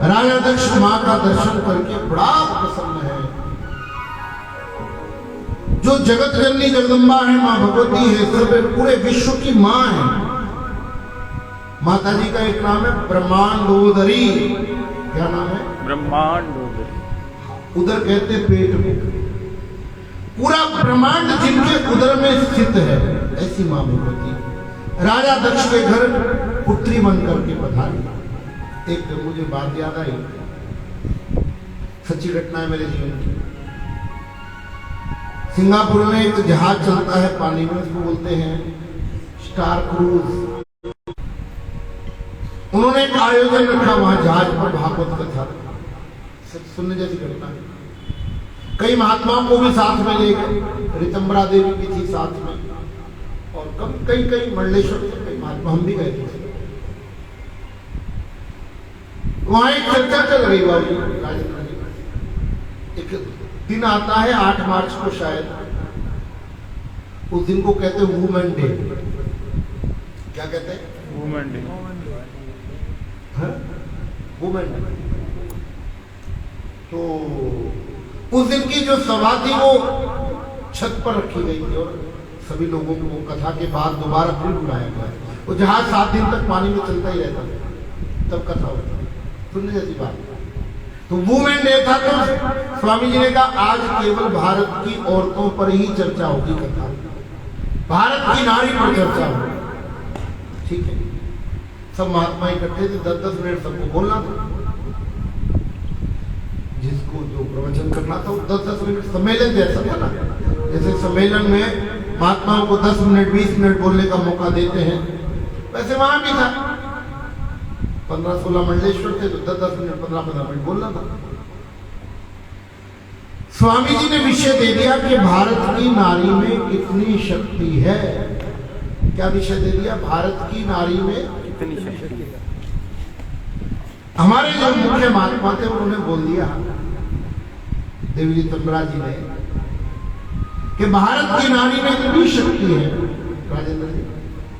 राजा दक्ष मां का दर्शन करके बड़ा प्रसन्न है। जो जगत जननी जगदम्बा है, मां भगवती है, सब पूरे विश्व की मां है। माता जी का एक नाम है ब्रह्मांडोदरी। क्या नाम है? ब्रह्मांडोदरी। उदर कहते पेट में, पूरा ब्रह्मांड जिनके उदर में स्थित है, ऐसी मां भगवती राजा दक्ष के घर पुत्री बन करके पधारी। एक मुझे बात याद आई, सच्ची घटना है मेरे जीवन की। सिंगापुर में एक जहाज चलता है पानी में, उसको बोलते हैं स्टार क्रूज। उन्होंने एक आयोजन रखा वहां जहाज पर, भागवत कथा सुनने जैसी घटना है। कई महात्माओं को भी साथ में ले गए, ऋतंबरा देवी भी थी साथ में, और कई मंडलेश्वर के कई महात्मा, हम भी गए थे। वहां एक चर्चा चल रही बाबू राजेंद्र जी। एक दिन आता है 8 मार्च को शायद, उस दिन को कहते हैं वुमेन डे। क्या कहते हैं? Women day. Women day. तो उस दिन की जो सभा थी वो छत पर रखी गई थी, और सभी लोगों को कथा के बाद दोबारा फिर बुलाया गया। वो जहाज 7 दिन तक पानी में चलता ही रहता था, तब कथा होती। सुनने जैसी बात। तो वुमेन डे था, तो स्वामी जी ने कहा आज केवल भारत की औरतों पर ही चर्चा होगी, कथा भारत की नारी पर चर्चा होगी। ठीक है, सब महात्मा इकट्ठे थे, 10-10 मिनट सबको बोलना था। जिसको जो प्रवचन करना था वो 10-10 मिनट, सम्मेलन जैसा था ना, जैसे सम्मेलन में महात्माओं को 10 मिनट 20 मिनट बोलने का मौका देते हैं, वैसे वहां भी था। 15-16 मंडलेश्वर थे, तो 10-10 मिनट 15-15 मिनट बोलना था। स्वामी जी ने विषय दे दिया कि भारत की नारी में कितनी शक्ति है। क्या विषय दे दिया? भारत की नारी में कितनी शक्ति है। हमारे जो मुख्य महात्मा थे उन्होंने बोल दिया, देवी ऋतंबरा जी ने, कि भारत की नारी में इतनी शक्ति है राजेंद्र जी,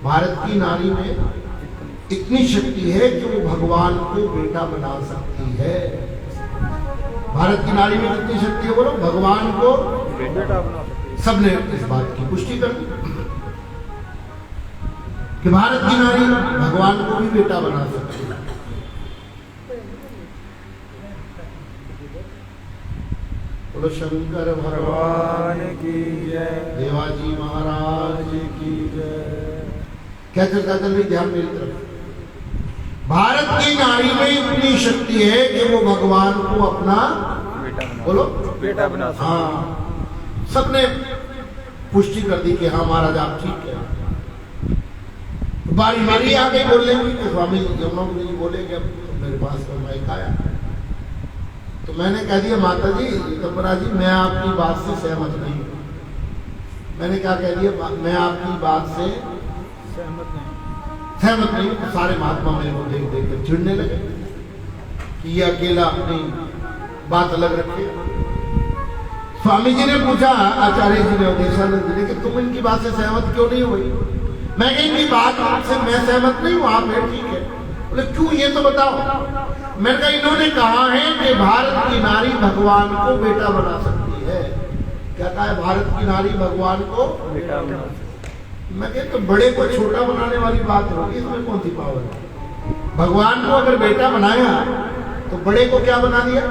भारत की नारी में इतनी शक्ति है कि वो भगवान को बेटा बना सकती है। भारत की नारी में कितनी शक्ति है बोलो? भगवान को बेटा बना सकती है। सबने इस बात की पुष्टि कर दी कि भारत की नारी भगवान को भी बेटा बना सकती है। बोलो शंकर भगवान की जय, देवाजी महाराज की जय। क्या चर्चा चल रही? ध्यान मेरी तरफ। भारत की नारी में इतनी शक्ति है कि वो भगवान को अपना बोलो बेटा बना। हाँ, सबने पुष्टि कर दी कि हाँ महाराज आप ठीक है। बारी मेरी आ गई बोलने की, तो स्वामी यमुना जी बोले कि अब मेरे पास तो माइक आया, तो मैंने कह दिया माता जी ऋतंबरा जी, मैं आपकी बात से सहमत नहीं हूँ। मैंने क्या कह दिया? मैं आपकी बात से सहमत नहीं। तो सारे महात्मा मेरे को देख देख कर चिढ़ने लगे कि ये अकेला अपनी बात अलग रखे। स्वामी जी ने पूछा, आचार्य जी ने, अवधेशानंद जी ने, कि तुम इनकी बात से सहमत क्यों नहीं हुई? मैं कही इनकी बात से मैं सहमत नहीं हूँ, आप है ठीक है। बोले क्यों, ये तो बताओ। मैंने कहा इन्होंने कहा है कि भारत की नारी भगवान को बेटा बना सकती है। क्या कहा है? भारत की नारी भगवान को बेटा बना सकती है। मैं कहता तो बड़े को छोटा बनाने वाली बात होगी, इसमें कौन सी पावर है? भगवान को अगर बेटा बनाया तो बड़े को क्या बना दिया?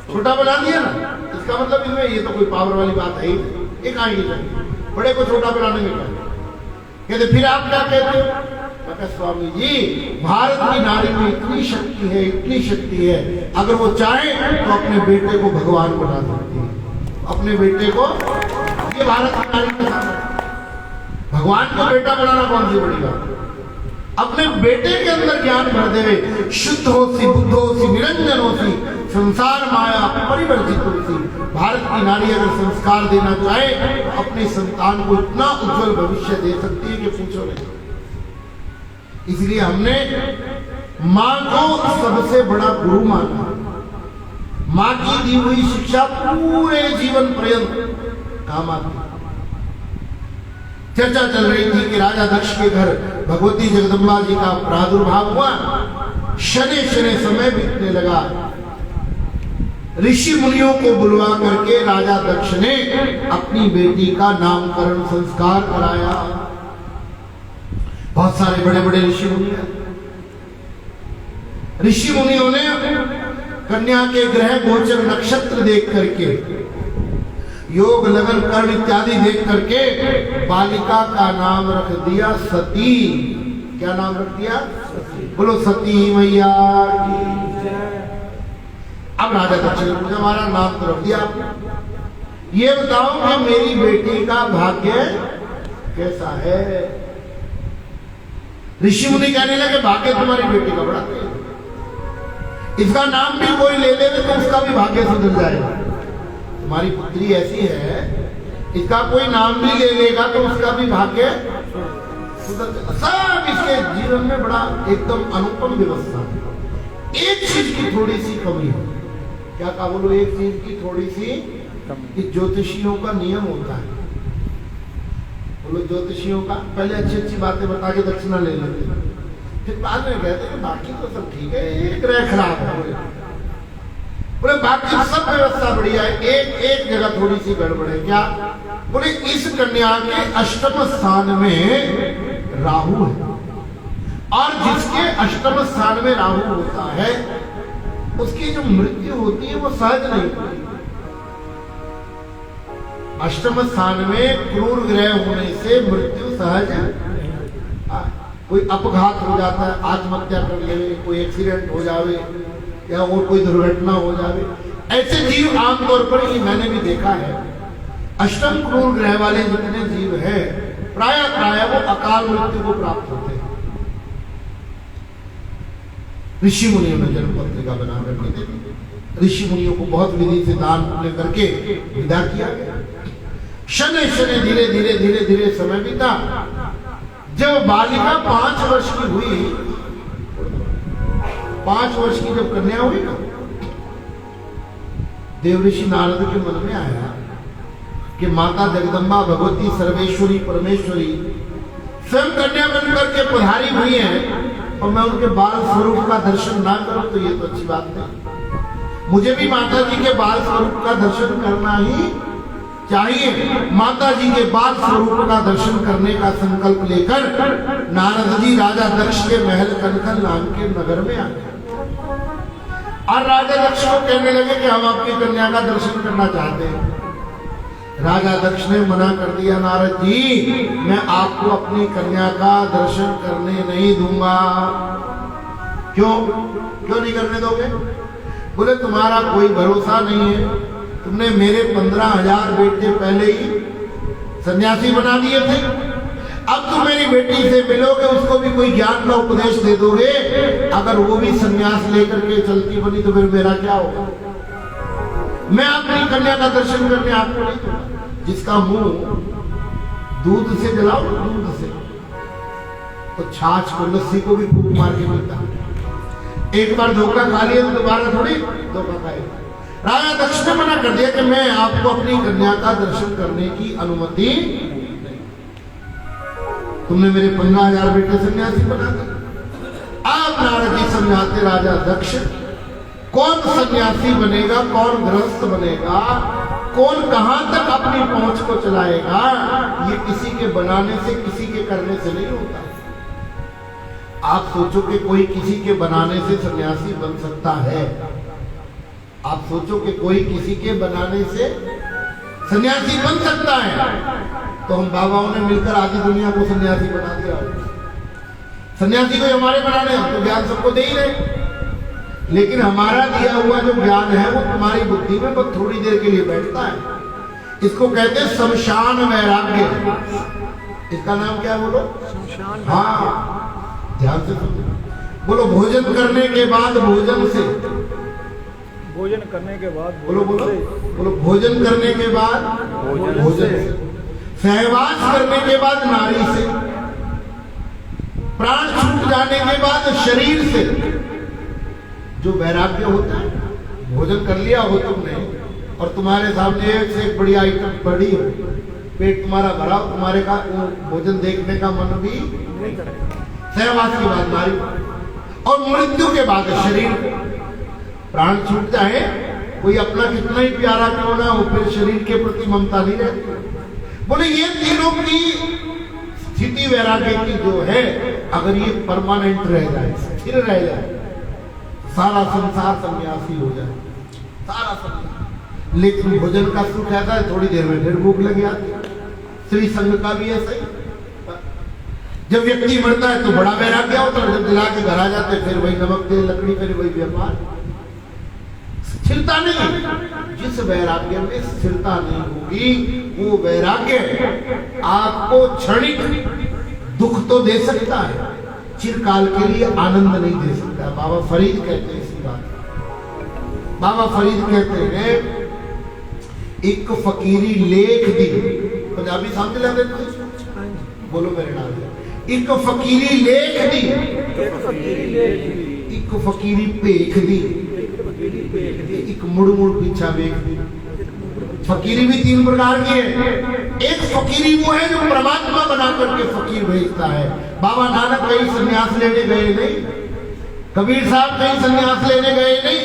छोटा बना दिया ना। इसका मतलब इसमें ये तो कोई पावर वाली बात है ही नहीं। एक आएगी बड़े को छोटा बनाने में क्या कहते? फिर आप क्या कहते हो? मैं कहता स्वामी जी भारत की नारी में इतनी शक्ति है, इतनी शक्ति है, अगर वो चाहे तो अपने बेटे को भगवान बना सकती है। अपने बेटे को, ये भारत की नारी का सामर्थ्य। भगवान को बेटा बनाना कौन सी बड़ी बात? अपने बेटे के अंदर ज्ञान भर देवे, शुद्ध होसी बुद्ध होसी निरंजन होसी संसार माया परिवर्तित होसी। भारत की नारी अगर संस्कार देना चाहे तो अपने संतान को इतना उज्जवल भविष्य दे सकती है कि पूछो नहीं। इसलिए हमने माँ को सबसे बड़ा गुरु माना। माँ की दी हुई शिक्षा पूरे जीवन पर्यंत काम आती। चर्चा चल रही थी कि राजा दक्ष के घर भगवती जगदम्बा जी का प्रादुर्भाव हुआ, शनि शनि समय बीतने लगा। ऋषि मुनियों को बुलवा करके राजा दक्ष ने अपनी बेटी का नामकरण संस्कार कराया। बहुत सारे बड़े बड़े ऋषि मुनि हैं। ऋषि मुनियों ने कन्या के ग्रह गोचर नक्षत्र देख करके, योग लगन कर्ण इत्यादि देख करके बालिका का नाम रख दिया सती। क्या नाम रख दिया? बोलो सती मैया की जय। अब राजा दक्ष ने पूछा, हमारा नाम तो रख दिया, ये बताओ कि मेरी बेटी का भाग्य कैसा है? ऋषि मुनि कहने लगे, भाग्य तुम्हारी बेटी का बड़ा तेज, इसका नाम भी कोई ले ले तो उसका भी भाग्य सुधर जाएगा। तुम्हारी पुत्री ऐसी है, इसका कोई नाम भी ले लेगा तो उसका भी भाग्य सुधर जाएगा। सब इसके जीवन में बड़ा एकदम अनुपम व्यवस्था है। एक चीज की थोड़ी सी कमी है। क्या कहा? बोलो, एक चीज की थोड़ी सी, कि ज्योतिषियों का नियम होता है। बोलो, ज्योतिषियों का पहले अच्छी अच्छी बातें बता के दक्षिणा ले लेते, फिर बाद में कहते हैं बाकी तो सब ठीक है, एक ग्रह खराब है। बोले बाकी सब व्यवस्था बढ़िया है, एक जगह थोड़ी सी गड़बड़ है। क्या? बोले इस कन्या के अष्टम स्थान में राहु है, और जिसके अष्टम स्थान में राहु होता है उसकी जो मृत्यु होती है वो सहज नहीं होती। अष्टम स्थान में क्रूर ग्रह होने से मृत्यु सहज, कोई अपघात हो जाता है, आत्महत्या कर ले, कोई एक्सीडेंट हो जावे या और कोई दुर्घटना हो जावे, ऐसे जीव आमतौर पर ही मैंने भी देखा है। अष्टम क्रूर ग्रह वाले जितने जीव हैं प्राय वो अकाल मृत्यु को प्राप्त होते हैं। ऋषि मुनियों ने जन्म पत्रिका बना करके दे दी। ऋषि मुनियों को बहुत विधि से दान पुण्य करके विदा किया गया। शनि शनि धीरे धीरे धीरे धीरे समय बीता। जब बालिका 5 वर्ष की हुई, 5 वर्ष की जब कन्या हुई ना, देवऋषि नारद के मन में आया कि माता जगदम्बा भगवती सर्वेश्वरी परमेश्वरी स्वयं कन्या बन करके पधारी हुई है, और मैं उनके बाल स्वरूप का दर्शन ना करूं तो ये तो अच्छी बात नहीं। मुझे भी माता जी के बाल स्वरूप का दर्शन करना ही चाहिए। माता जी के बाल स्वरूप का दर्शन करने का संकल्प लेकर नारद जी राजा दक्ष के महल कनकल नाम के नगर में आ गए, और राजा दक्ष को कहने लगे कि हम आपकी कन्या का दर्शन करना चाहते हैं। राजा दक्ष ने मना कर दिया, नारद जी मैं आपको अपनी कन्या का दर्शन करने नहीं दूंगा। क्यों नहीं करने दोगे? बोले तुम्हारा कोई भरोसा नहीं है, तुमने मेरे 15,000 बेटे पहले ही सन्यासी बना दिए थे, अब तुम मेरी बेटी से मिलोगे, उसको भी कोई ज्ञान का उपदेश दे दोगे, अगर वो भी सन्यास लेकर के चलती बनी तो फिर मेरा क्या होगा? मैं अपनी कन्या का दर्शन करने आपको नहीं दूंगा। जिसका मुंह दूध से जलाओ, दूध से, तो छाछ को लस्सी को भी फूंक मार के मिलता है। एक बार धोखा खा लिया तो दोबारा थोड़ी धोखा खाएगा। राजा दक्ष ने मना कर दिया कि मैं आपको अपनी कन्या का दर्शन करने की अनुमति नहीं। तुमने मेरे 15,000 बेटे सन्यासी बना दिए। आप नारद जी समझाते राजा दक्ष, कौन सन्यासी बनेगा, कौन गृहस्थ बनेगा, कौन कहां तक अपनी पहुंच को चलाएगा, ये किसी के बनाने से, किसी के करने से नहीं होता। आप सोचो कि कोई किसी के बनाने से सन्यासी बन सकता है? आप सोचो कि कोई किसी के बनाने से सन्यासी बन सकता है? तो हम बाबाओं ने मिलकर आधी दुनिया को सन्यासी बना दिया। सन्यासी को हमारे बनाने, हम तो ज्ञान सबको दे ही रहे, लेकिन हमारा दिया हुआ जो ज्ञान है वो तुम्हारी बुद्धि में बस थोड़ी देर के लिए बैठता है। इसको कहते हैं शमशान वैराग्य। इसका नाम क्या है? बोलो शमशान। हाँ, ध्यान से सुनो। बोलो भोजन करने के बाद भोजन से, भोजन करने के बाद बोलो भोजन करने के बाद भोजन से, सहवास करने के बाद नारी से, प्राण छूट जाने के बाद शरीर से। जो वैराग्य होता है, भोजन कर लिया हो तुमने और तुम्हारे सामने एक से एक बड़ी आइटम पड़ी हो, पेट तुम्हारा भरा हो, तुम्हारे का वो भोजन देखने का मन भी नहीं करेगा। सहवास की बात नारी, और मृत्यु के बाद शरीर, प्राण छूट जाए, कोई अपना कितना ही प्यारा क्यों ना हो, फिर शरीर के प्रति ममता नहीं रहती। बोले ये तीनों की स्थिति वैराग्य की जो है, अगर ये परमानेंट रह जाए, स्थिर रह जाए, सारा संसार सन्यासी हो जाए, सारा संसार। लेकिन भोजन का सुख ऐसा है, थोड़ी देर में फिर भूख लग जाती है। श्री संघ का भी ऐसा ही, जब व्यक्ति मरता है तो बड़ा वैराग्य होता है, जब दिला के घर आ जाते फिर वही नमक तेल लकड़ी, फिर वही व्यापार, स्थिरता नहीं। जिस वैराग्य में स्थिरता नहीं होगी, वो वैराग्य आपको क्षणिक दुख तो दे सकता है, चिरकाल के लिए आनंद नहीं दे सकता। बाबा फरीद कहते हैं इसी बात। बाबा फरीद कहते हैं एक फकीरी लेख दी, पंजाबी समझ लेते बोलो मेरे नाम, एक फकीरी लेख दी, एक फकीरी पेख दी, एक मुड़ मुड़ पीछा वेख दी। फकीरी भी तीन प्रकार की है। एक फकीरी वो है जो परमात्मा बना करके फकीर भेजता है। बाबा नानक कहीं संन्यास लेने गए नहीं, कबीर साहब कहीं संन्यास लेने गए नहीं,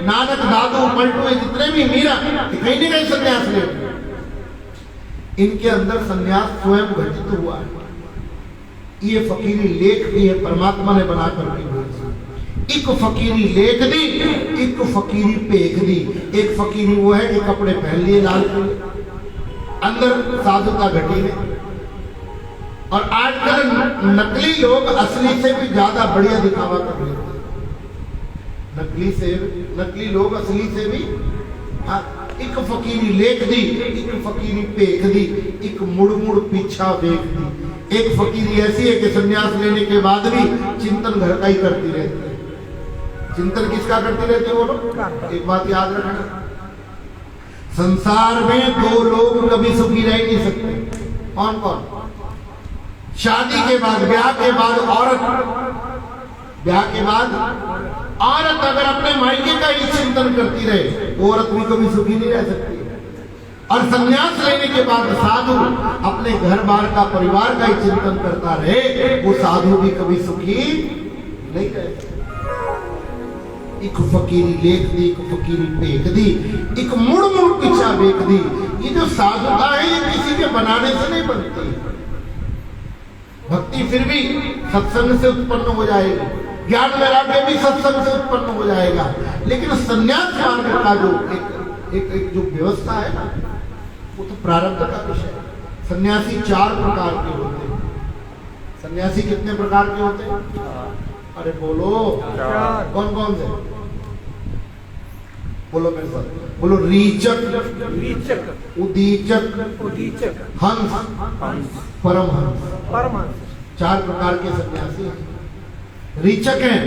नानक दादू पलटू जितने भी मीरा कहीं नहीं गए संन्यास लेने। इनके अंदर संन्यास स्वयं घटित हुआ है। ये फकीरी लेख भी है, परमात्मा ने बना करके भेजी। एक फकीरी लेख दी, एक फकीरी पेख दी। एक फकीरी वो है कि कपड़े पहन लिए लाल पीले, अंदर साधुता घटी है। और आजकल नकली लोग असली से भी ज्यादा बढ़िया दिखावा कर लेते हैं। नकली लोग असली से भी, एक फकीरी लेख दी, एक फकीरी पेख दी, एक मुड़ मुड़ पीछा देख दी। एक फकीरी ऐसी है कि संन्यास लेने के बाद भी चिंतन घर का ही करती रहती है। चिंतन किसका करती रहती है बोलो? एक बात याद रखना, संसार में दो लोग कभी सुखी रह नहीं सकते। कौन कौन? शादी के बाद, ब्याह के बाद औरत, ब्याह के बाद औरत अगर अपने मायके का ही चिंतन करती रहे, वो औरत भी कभी सुखी नहीं रह सकती। और संन्यास लेने के बाद साधु अपने घर बार का, परिवार का ही चिंतन करता रहे, वो साधु भी कभी सुखी नहीं रह सकता। एक फकीरी लेख दी, एक फकीरी पेख दी, एक मुड़ मुड़ पीछा बेच दी। ये जो साधुता है ये किसी के बनाने से नहीं बनती। भक्ति फिर भी सत्संग से उत्पन्न हो जाएगी, ज्ञान वैराग्य भी सत्संग से उत्पन्न हो जाएगा। लेकिन संन्यास मार्ग का जो एक जो व्यवस्था है ना, वो तो प्रारब्ध का विषय है। सन्यासी 4 प्रकार के होते हैं। सन्यासी कितने प्रकार के होते हैं? अरे बोलो, कौन कौन से? बोलो मेरे साथ, बोलो। रीचक, उदीचक, हंस, परमहंस। 4 प्रकार के सन्यासी हैं। रीचक हैं,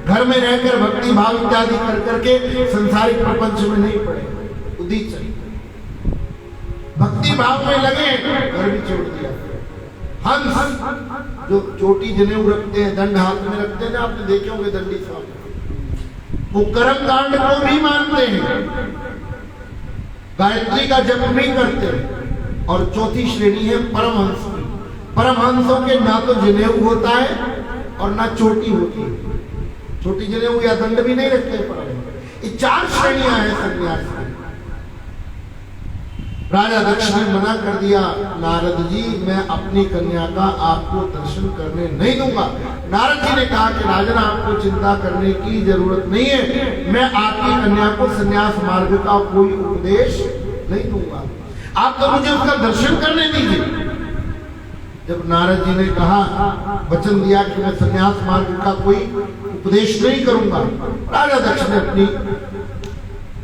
घर में रहकर भक्ति भाव इत्यादि कर करके संसारिक प्रपंच में नहीं पड़े। उदीचक भक्ति भाव में लगे, घर भी छोड़ दिया। हंस, जो चोटी जनेऊ रखते हैं, दंड हाथ में रखते हैं ना, आपने देखे होंगे दंडी साहब, वो कर्म कांड को भी मानते हैं, गायत्री का जप भी करते हैं। और चौथी श्रेणी है परमहंस की। परमहंसों के ना तो जनेऊ होता है और ना चोटी होती है, चोटी जनेऊ या दंड भी नहीं रखते परमहंस। ये 4 श्रेणियां हैं सन्यास की। राजा दक्ष ने मना कर दिया, नारद जी मैं अपनी कन्या का आपको दर्शन करने नहीं दूंगा। नारद जी ने कहा कि राजन आपको चिंता करने की जरूरत नहीं है, मैं आपकी कन्या को संन्यास मार्ग का कोई उपदेश नहीं दूंगा, आप तो मुझे उसका दर्शन करने दीजिए। जब नारद जी ने कहा, वचन दिया कि मैं संन्यास मार्ग का कोई उपदेश नहीं करूंगा, राजा दक्ष ने अपनी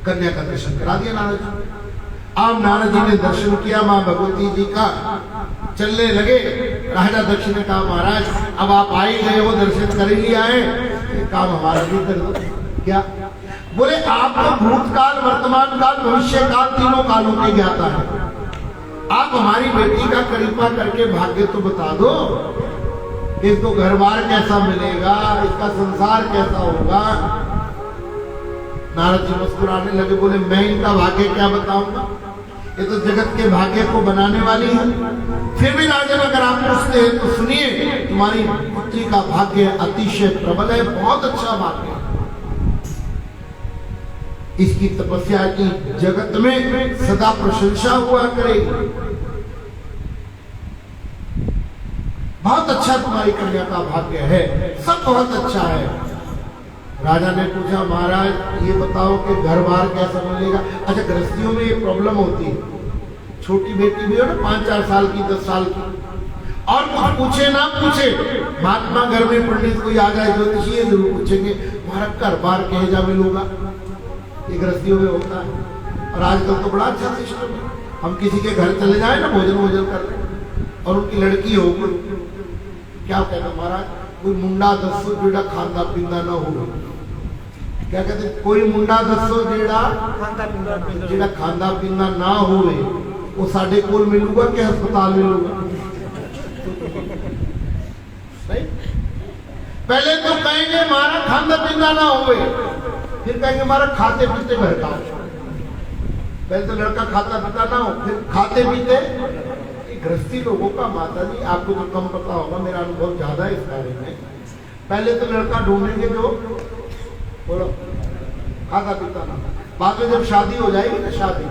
कन्या का दर्शन करा दिया नारद जी। अब नारद जी ने दर्शन किया मां भगवती जी का, चलने लगे। राजा दक्ष ने कहा महाराज अब आप आ ही गए हो, दर्शन कर ही लिया है, काम हमारा भी कर दो। क्या? बोले आप तो भूतकाल, वर्तमान काल, भविष्य काल, तीनों कालों के ज्ञाता है। आप हमारी बेटी का कृपा करके भाग्य तो बता दो, इसको घर बार कैसा मिलेगा, इसका संसार कैसा होगा। नारद जी मुस्कुराने लगे, बोले मैं इनका भाग्य क्या बताऊंगा, ये तो जगत के भाग्य को बनाने वाली है। फिर भी राजन अगर आप पूछते हैं तो सुनिए, तुम्हारी पुत्री का भाग्य अतिशय प्रबल है, बहुत अच्छा भाग्य है। इसकी तपस्या की जगत में सदा प्रशंसा हुआ करेगी। बहुत अच्छा तुम्हारी कन्या का भाग्य है, सब बहुत अच्छा है। राजा ने पूछा, महाराज ये बताओ कि घर बार कैसा मिलेगा? अच्छा, गृहस्थियों में ये प्रॉब्लम होती है, छोटी बेटी भी हो ना 5-4 साल की, 10 साल की, और कुछ पूछे ना पूछे, महात्मा घर में पंडित कोई आ जाए ज्योतिषी, ये जरूर पूछेंगे हमारा घर बार कहेजा मिलूंगा। ये गृहस्थियों में होता है। और आजकल तो बड़ा अच्छा सिस्टम है, हम किसी के घर चले जाए ना, भोजन कर ले, और उनकी लड़की हो, क्या कहते महाराज, कोई मुंडा दसो जेड़ा खांदा पींदा ना हो। क्या कहते, कोई मुंडा दसो जेड़ा खांदा पींदा ना हो, वो साडे कोल मिलूगा कि अस्पताल मिलूगा? पहले तो कहेंगे हमारा खांदा पींदा ना हो, फिर कहेंगे हमारा खाते पीते घर का। पहले तो लड़का खाता पीता ना हो, फिर खाते पीते। गृहस्थी लोगों का, माता जी आपको तो कम पता होगा, मेरा अनुभव ज्यादा है इस बारे में। पहले तो लड़का ढूंढेंगे जो बोलो खाता पीता ना, बाद में जब शादी हो जाएगी ना, शादी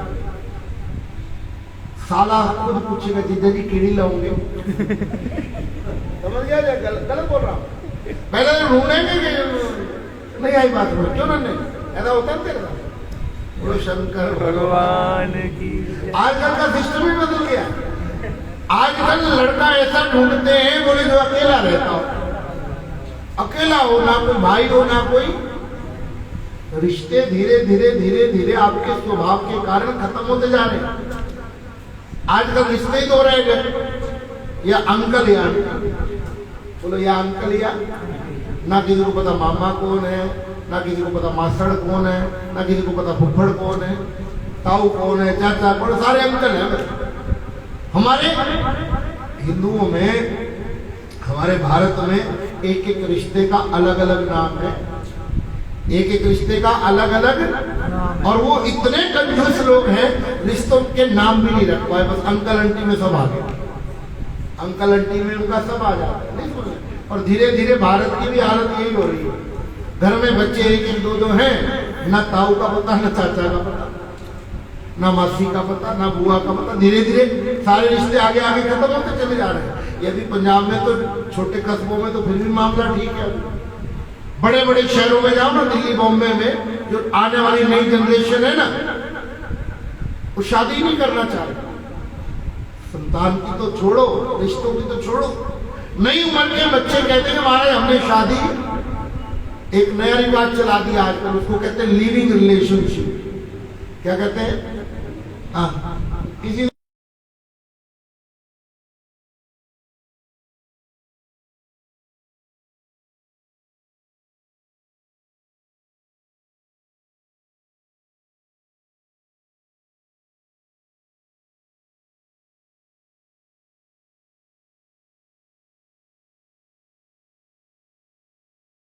साला खुद पूछेगा जीजा जी कीड़ी लाऊंगे। समझ गया? गलत बोल रहा हूँ। पहले तो ढूंढेंगे, नहीं आई बात में, क्यों ना, नहीं ऐसा होता है तेरे साथ। बोलो शंकर भगवान की। आजकल का सिस्टम ही बदल गया। आजकल लड़का ऐसा ढूंढते हैं, बोले जो अकेला रहता हो, अकेला हो, ना कोई भाई हो ना कोई। रिश्ते धीरे धीरे धीरे धीरे आपके स्वभाव के कारण खत्म होते जा रहे हैं। आजकल रिश्ते ही दो रह गए, या अंकल या आंटी, बोलो या अंकल या, ना किसी को पता मामा कौन है, ना किसी को पता मासड़ कौन है, ना किसी को पता फुफ्फड़ कौन है, ताऊ कौन है, चाचा कौन, सारे अंकल हैं। हमारे हिंदुओं में, हमारे भारत में एक एक रिश्ते का अलग अलग नाम है, एक एक रिश्ते का अलग अलग, और वो इतने कंफ्यूज लोग हैं, रिश्तों के नाम भी नहीं रख पाए, बस अंकल आंटी में सब आ गए, अंकल आंटी में उनका सब आ जाता है, नहीं सुने। और धीरे धीरे भारत की भी हालत यही हो रही है। घर में बच्चे एक एक दो दो हैं, ना ताऊ का पता, ना चाचा का पता, ना मासी का पता, ना बुआ का पता। धीरे धीरे सारे रिश्ते आगे आगे खत्म होते चले जा रहे हैं। यदि पंजाब में तो छोटे कस्बों में तो फिर भी मामला ठीक है, बड़े बड़े शहरों में जाओ ना, दिल्ली बॉम्बे में, जो आने वाली नई जनरेशन है ना, वो शादी नहीं करना चाहती। संतान की तो छोड़ो, रिश्तों की तो छोड़ो, नई उम्र के बच्चे कहते हैं हमारे हमने शादी, एक नया रिवाज चला दिया आजकल, उसको कहते हैं लिविंग रिलेशनशिप। क्या कहते हैं? किसी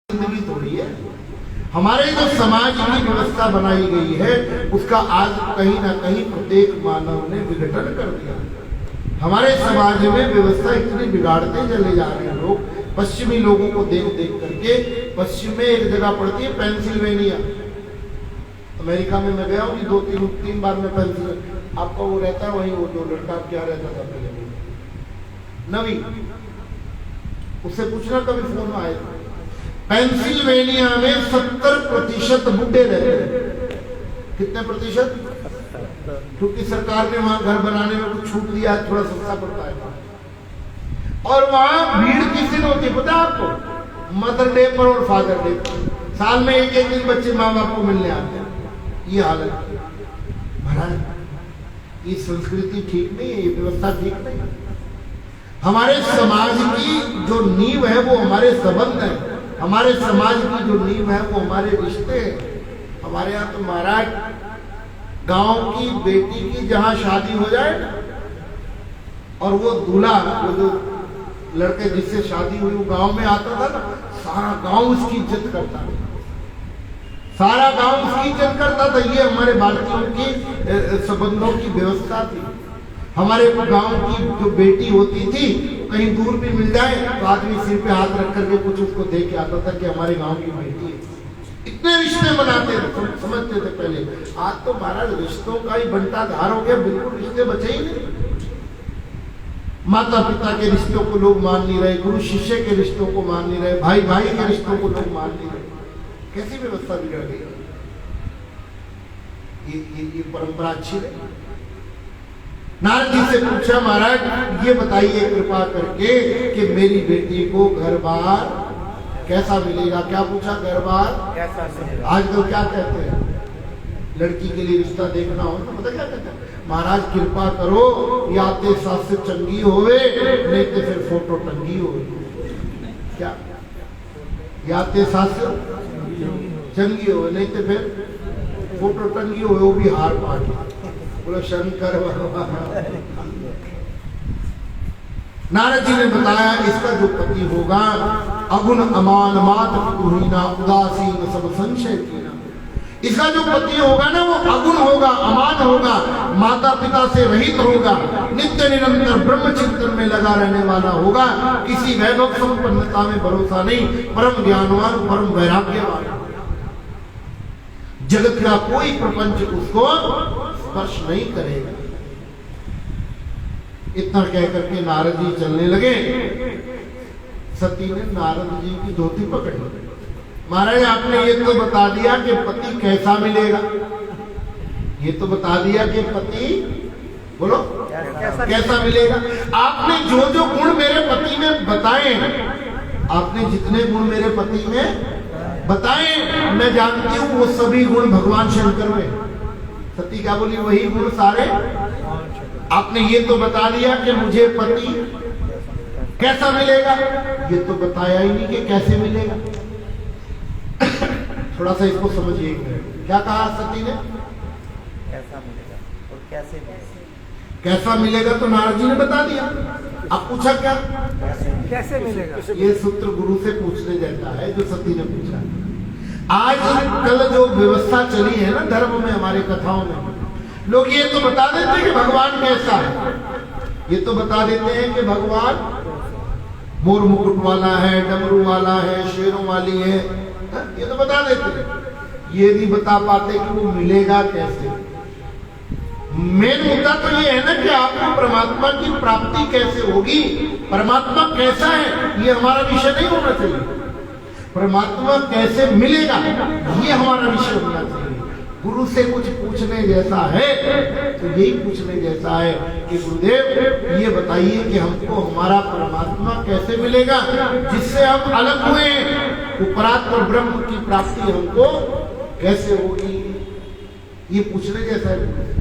जिंदगी थोड़ी है। हमारे जो समाज की व्यवस्था बनाई गई है, उसका आज कहीं ना कहीं प्रत्येक मानव ने विघटन कर दिया। हमारे समाज में व्यवस्था इतनी बिगाड़ते चले जा रहे हैं लोग, पश्चिमी लोगों को देख देख करके। पश्चिम में एक जगह पड़ती है पेंसिल्वेनिया, अमेरिका में मैं गया हूँ, 2-3 बार मैं पेंसिल्वेनिया, आपका वो रहता है वहीं, वो जो लड़का क्या रहता था पहले, नवी, उससे पूछना कभी फोन आए। पेंसिल्वेनिया में 70% बुढ़े रहते हैं। कितने प्रतिशत? क्योंकि सरकार ने वहां घर बनाने में कुछ छूट दिया, थोड़ा सस्ता पड़ता है। और वहां भीड़ किस दिन होती है पता है आपको? मदर डे पर और फादर डे पर। साल में एक दिन बच्चे माँ बाप को मिलने आते हैं। ये हालत महाराज, ये संस्कृति ठीक नहीं है, ये व्यवस्था ठीक नहीं है। हमारे समाज की जो नींव है वो हमारे संबंध है, हमारे समाज की जो नींव है वो हमारे रिश्ते हैं। हमारे यहाँ तो महाराज गांव की बेटी की जहां शादी हो जाए और वो दूल्हा, वो जो लड़के जिससे शादी हुई वो गांव में आता था ना, सारा गांव उसकी इज्जत करता था, सारा गांव उसकी इज्जत करता था। ये हमारे भारतीयों की संबंधों की व्यवस्था थी। हमारे गांव की जो बेटी होती थी कहीं दूर भी मिल जाए तो आदमी सिर पे हाथ रख करके कुछ उसको दे के आता था कि हमारे गांव की बेटी है। इतने रिश्ते बनाते थे, समझते थे पहले। आज तो महाराज रिश्तों का ही बंटा धार हो गया, बिल्कुल रिश्ते बचे ही नहीं। माता पिता के रिश्तों को लोग मान नहीं रहे, गुरु शिष्य के रिश्तों को मान नहीं रहे, भाई भाई के रिश्तों को लोग मान नहीं रहे। कैसी व्यवस्था बिगड़ गई। ये परंपरा अच्छी रही। नारद जी से पूछा, महाराज ये बताइए कृपा करके कि मेरी बेटी को घर बार कैसा मिलेगा। क्या पूछा? घर बार कैसा मिलेगा। आजकल क्या कहते हैं, लड़की के लिए रिश्ता देखना हो तो पता क्या कहते हैं, महाराज कृपा करो या ते सास से चंगी होवे नहीं तो फिर फोटो टंगी हो। क्या? या ते सास चंगी हो नहीं तो फिर फोटो टंगी हो, वो भी हार पाट। बोलो शंकर भगवान। नारद जी ने बताया इसका जो पति होगा अगुण अमान मात कुहीना उदासीन सब संशय कीना। इसका जो पति होगा ना वो अगुण होगा, अमान होगा, माता पिता से रहित होगा, नित्य निरंतर ब्रह्म चिंतन में लगा रहने वाला होगा, किसी वैभव संपन्नता में भरोसा नहीं, परम ज्ञानवान परम वैराग्यवान। जगत का कोई प्रपंच उसको स्पर्श नहीं करेगा। इतना कह करके नारद जी चलने लगे। सती ने नारद जी की धोती पकड़ ली। महाराज आपने ये तो बता दिया कि पति कैसा मिलेगा, ये तो बता दिया कि पति बोलो कैसा मिलेगा। आपने जो जो गुण मेरे पति में बताए, आपने जितने गुण मेरे पति में बताए, मैं जानती हूं वो सभी गुण भगवान शंकर में। सती क्या बोली? वही गुण सारे। आपने ये तो बता दिया कि मुझे पति कैसा मिलेगा, ये तो बताया ही नहीं कि कैसे मिलेगा। थोड़ा सा इसको समझिए। क्या कहा सती ने? कैसा मिलेगा और कैसे मिलेगा। कैसा मिलेगा तो नारद जी ने बता दिया। अब पूछा क्या? कैसे मिलेगा। ये सूत्र गुरु से पूछने जैसा है जो सती ने पूछा। आज कल जो व्यवस्था चली है ना धर्म में, हमारे कथाओं में, लोग ये तो बता देते हैं कि भगवान कैसा है, ये तो बता देते हैं कि भगवान मोर मुकुट वाला है, डमरू वाला है, शेरों वाली है, ये तो बता देते हैं। ये नहीं बता पाते कि वो मिलेगा कैसे। मेन मुद्दा तो ये है ना कि आपको परमात्मा की प्राप्ति कैसे होगी, परमात्मा कैसा है, ये हमारा विषय नहीं होना चाहिए। परमात्मा कैसे मिलेगा ये हमारा विषय होना चाहिए। गुरु से कुछ पूछने जैसा है तो यही पूछने जैसा है कि गुरुदेव ये बताइए कि हमको हमारा परमात्मा कैसे मिलेगा, जिससे हम अलग हुए हैं, उपरात्पर ब्रह्म की प्राप्ति हमको कैसे होगी, ये पूछने जैसा है।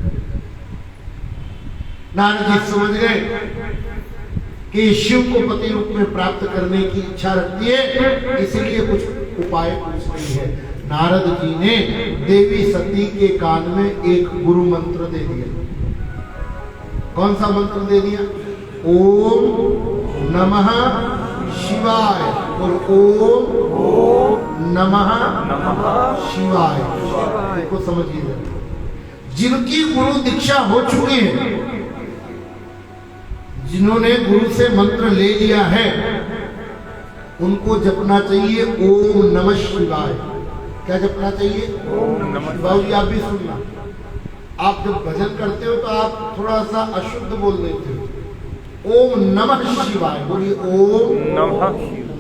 नारद जी समझ गए कि शिव को पति रूप में प्राप्त करने की इच्छा रखती है, इसलिए कुछ उपाय पूछ रही है। नारद जी ने देवी सती के कान में एक गुरु मंत्र दे दिया। कौन सा मंत्र दे दिया? ओम नमः शिवाय। और ओम नमः शिवाय। इसको समझिए। जिनकी गुरु दीक्षा हो चुकी है, जिन्होंने गुरु से मंत्र ले लिया है, उनको जपना चाहिए ओम नमः शिवाय। क्या जपना चाहिए? ओम नमः। बाबूजी आप भी सुनना, आप जब भजन करते हो तो आप थोड़ा सा अशुद्ध बोल देते हो। ओम नमः शिवाय बोलिए। ओम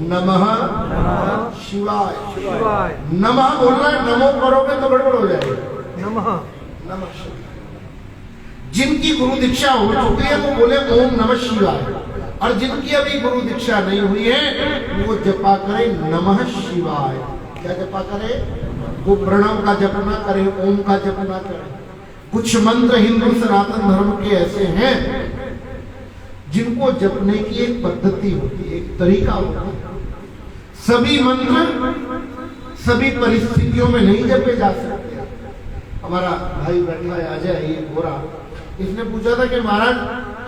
नमः शिवाय। नमः बोलना है, नमो करोगे तो गड़बड़ हो जाएगा। नमः शिवाय। जिनकी गुरु दीक्षा हो चुकी है वो बोले ओम नमः शिवाय, और जिनकी अभी गुरु दीक्षा नहीं हुई है वो जपा करे नमः शिवाय। क्या जपा करे? वो प्रणव का जप ना करे, ओम का जप ना करे। कुछ मंत्र हिंदू सनातन धर्म के ऐसे हैं जिनको जपने की एक पद्धति होती है, एक तरीका होता है। सभी मंत्र सभी परिस्थितियों में नहीं जपे जा सकते। हमारा भाई बैठा है अजय, ये गोरा, इसने पूछा था कि महाराज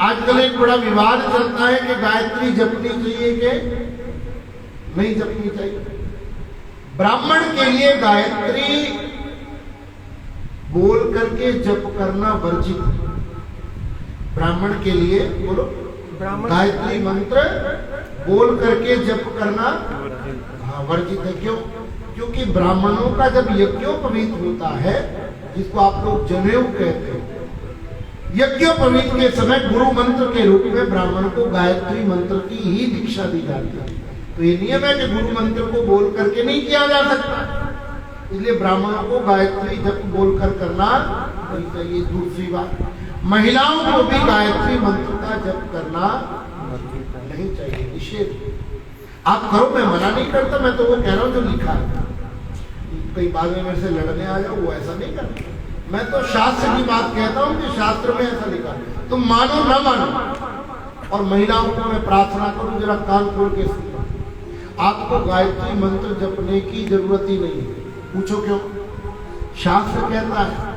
आजकल एक बड़ा विवाद चलता है कि गायत्री जपनी चाहिए कि नहीं जपनी चाहिए। ब्राह्मण के लिए गायत्री बोल करके जप करना वर्जित है। ब्राह्मण के लिए बोलो ब्राह्मण गायत्री मंत्र बोल करके जप करना हाँ वर्जित है। क्यों? क्योंकि ब्राह्मणों का जब यज्ञोपवीत होता है, जिसको आप लोग जनेऊ कहते हैं, यज्ञोपवीत के समय गुरु मंत्र के रूप में ब्राह्मण को गायत्री मंत्र की ही दीक्षा दी जाती है। तो ये नियम है कि गुरु मंत्र को बोल करके नहीं किया जा सकता, इसलिए ब्राह्मणों को गायत्री जप बोलकर करना नहीं चाहिए। दूसरी बात, महिलाओं को भी गायत्री मंत्र का जप करना नहीं चाहिए, निषेध। आप करो, मैं मना नहीं करता, मैं तो वो कह रहा हूं जो लिखा है। कई बाद में मेरे से लड़ने आ जाओ, वो ऐसा नहीं करता। मैं तो शास्त्र की बात कहता हूं कि शास्त्र में ऐसा लिखा है, तुम मानो ना मानो। और महिलाओं को मैं प्रार्थना करूं, जरा कान खोल के सुनो, आपको गायत्री मंत्र जपने की जरूरत ही नहीं है। पूछो क्यों? शास्त्र कहता है,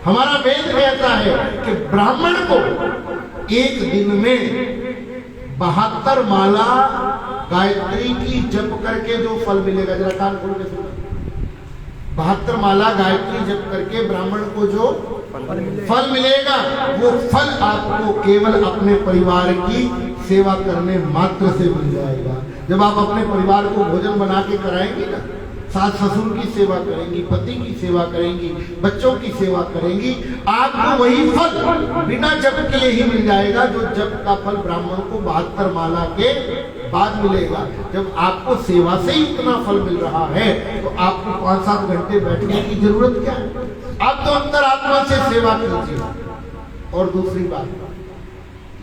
हमारा वेद कहता है कि ब्राह्मण को एक दिन में 72 माला गायत्री की जप करके जो फल मिलेगा, जरा कान खोल के सुनो, 72 माला गायत्री जप करके ब्राह्मण को जो फल मिलेगा, वो फल आपको केवल अपने परिवार की सेवा करने मात्र से मिल जाएगा। जब आप अपने परिवार को भोजन बना के कराएंगी ना, सास ससुर की सेवा करेंगी, पति की सेवा करेंगी, बच्चों की सेवा करेंगी, आपको वही फल बिना जप किए ही मिल जाएगा जो जप का फल ब्राह्मण को 72 माला के बाद मिलेगा। जब आपको सेवा से ही इतना फल मिल रहा है तो आपको 5-7 घंटे बैठने की जरूरत क्या है? आप तो अंतरात्मा से सेवा कीजिए। और दूसरी बात,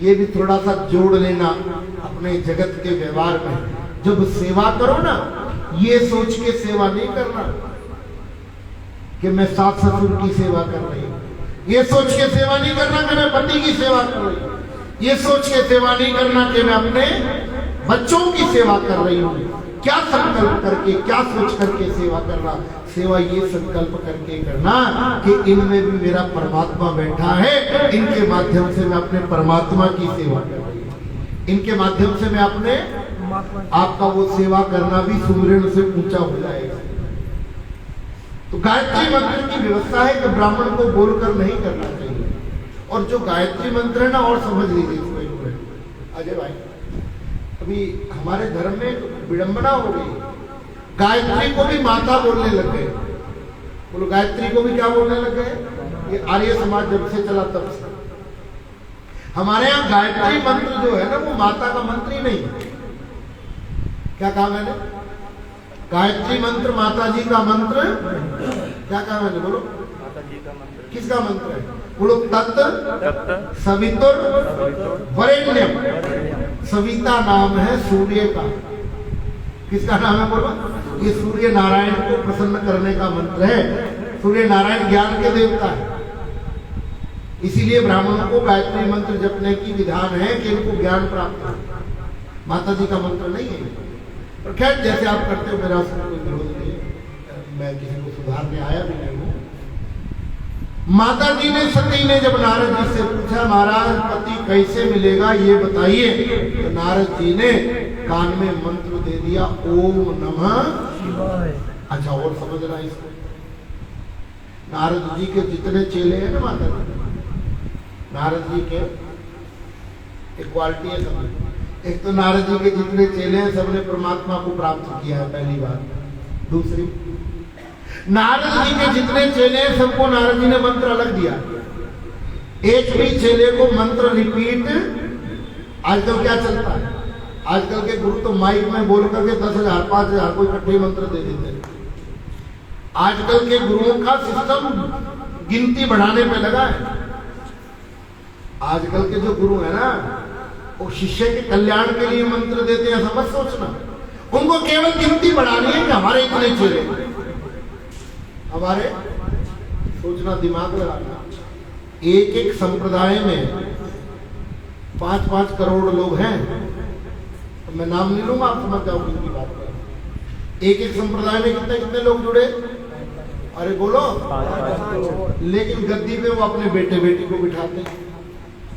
ये भी थोड़ा सा जोड़ लेना अपने जगत के व्यवहार में, जब सेवा करो ना, ये सोच के सेवा नहीं करना कि मैं सास ससुर की सेवा कर रही हूं, ये सोच के सेवा नहीं करना कि मैं पति की सेवा कर रही हूं, ये सोच के सेवा नहीं करना कि मैं अपने बच्चों की सेवा कर रही हूं। क्या संकल्प करके, क्या सोच करके सेवा करना? सेवा ये संकल्प करके करना कि इनमें भी मेरा परमात्मा बैठा है, इनके माध्यम से मैं अपने परमात्मा की सेवा कर रही हूं, इनके माध्यम से मैं अपने आपका वो सेवा करना भी सुमिरन से ऊंचा हो जाएगा। तो गायत्री मंत्र की व्यवस्था है कि ब्राह्मण को बोलकर नहीं करना चाहिए। और जो गायत्री मंत्र है ना, और समझ लीजिए इसको अजय भाई, अभी हमारे धर्म में विडंबना हो गई, गायत्री को भी माता बोलने लग गए। बोलो, गायत्री को भी क्या बोलने लग गए? ये आर्य समाज जब से चला तब से। हमारे यहाँ गायत्री मंत्र जो है ना, वो माता का मंत्र ही नहीं है। क्या कहा मैंने? गायत्री मंत्र माता जी का मंत्र। क्या कहा मैंने? बोलो, माता जी का मंत्र किसका मंत्र है? बोलो, तत् सवितुर वरेण्यम। सविता नाम है सूर्य का। किसका नाम है? बोलो, ये सूर्य नारायण को प्रसन्न करने का मंत्र है। सूर्य नारायण ज्ञान के देवता है, इसीलिए ब्राह्मणों को गायत्री मंत्र जपने की विधान है कि इनको ज्ञान प्राप्त हो। माता जी का मंत्र नहीं है। और खैर, जैसे आप करते हो, मेरा उसमें कोई विरोध नहीं है, मैं किसी को सुधारने आया भी नहीं हूँ। माता जी ने, सती ने जब नारद जी से पूछा, महाराज पति कैसे मिलेगा ये बताइए, तो नारद जी ने कान में मंत्र दे दिया, ओम नमः शिवाय। अच्छा, और समझना इसको, नारद जी के जितने चेले हैं ना माता जी, नारद जी के एक क्वालिटी है सब। एक तो नारद जी के जितने चेले हैं सबने परमात्मा को प्राप्त किया है, पहली बात। दूसरी, नारद जी के जितने चेले हैं सबको नारद जी ने मंत्र अलग दिया। एक भी चेले को मंत्र रिपीट, आजकल क्या चलता है, आजकल के गुरु तो माइक में बोल करके 10,000 5,000 को इकट्ठे मंत्र दे देते हैं। आजकल के गुरुओं का सिस्टम गिनती बढ़ाने पे लगा है। आजकल के जो गुरु है ना, वो शिष्य के कल्याण के लिए मंत्र देते हैं, समझ सोचना। उनको केवल गिनती बढ़ानी है कि हमारे इतने चेले, हमारे सोचना, दिमाग लगाना। एक एक संप्रदाय में 5-5 करोड़ लोग हैं, तो मैं नाम नहीं लूंगा, आप समझ जाओगे इनकी बात में। एक एक संप्रदाय में कितने कितने लोग जुड़े? अरे बोलो। लेकिन गद्दी पे वो अपने बेटे बेटी को बिठाते हैं।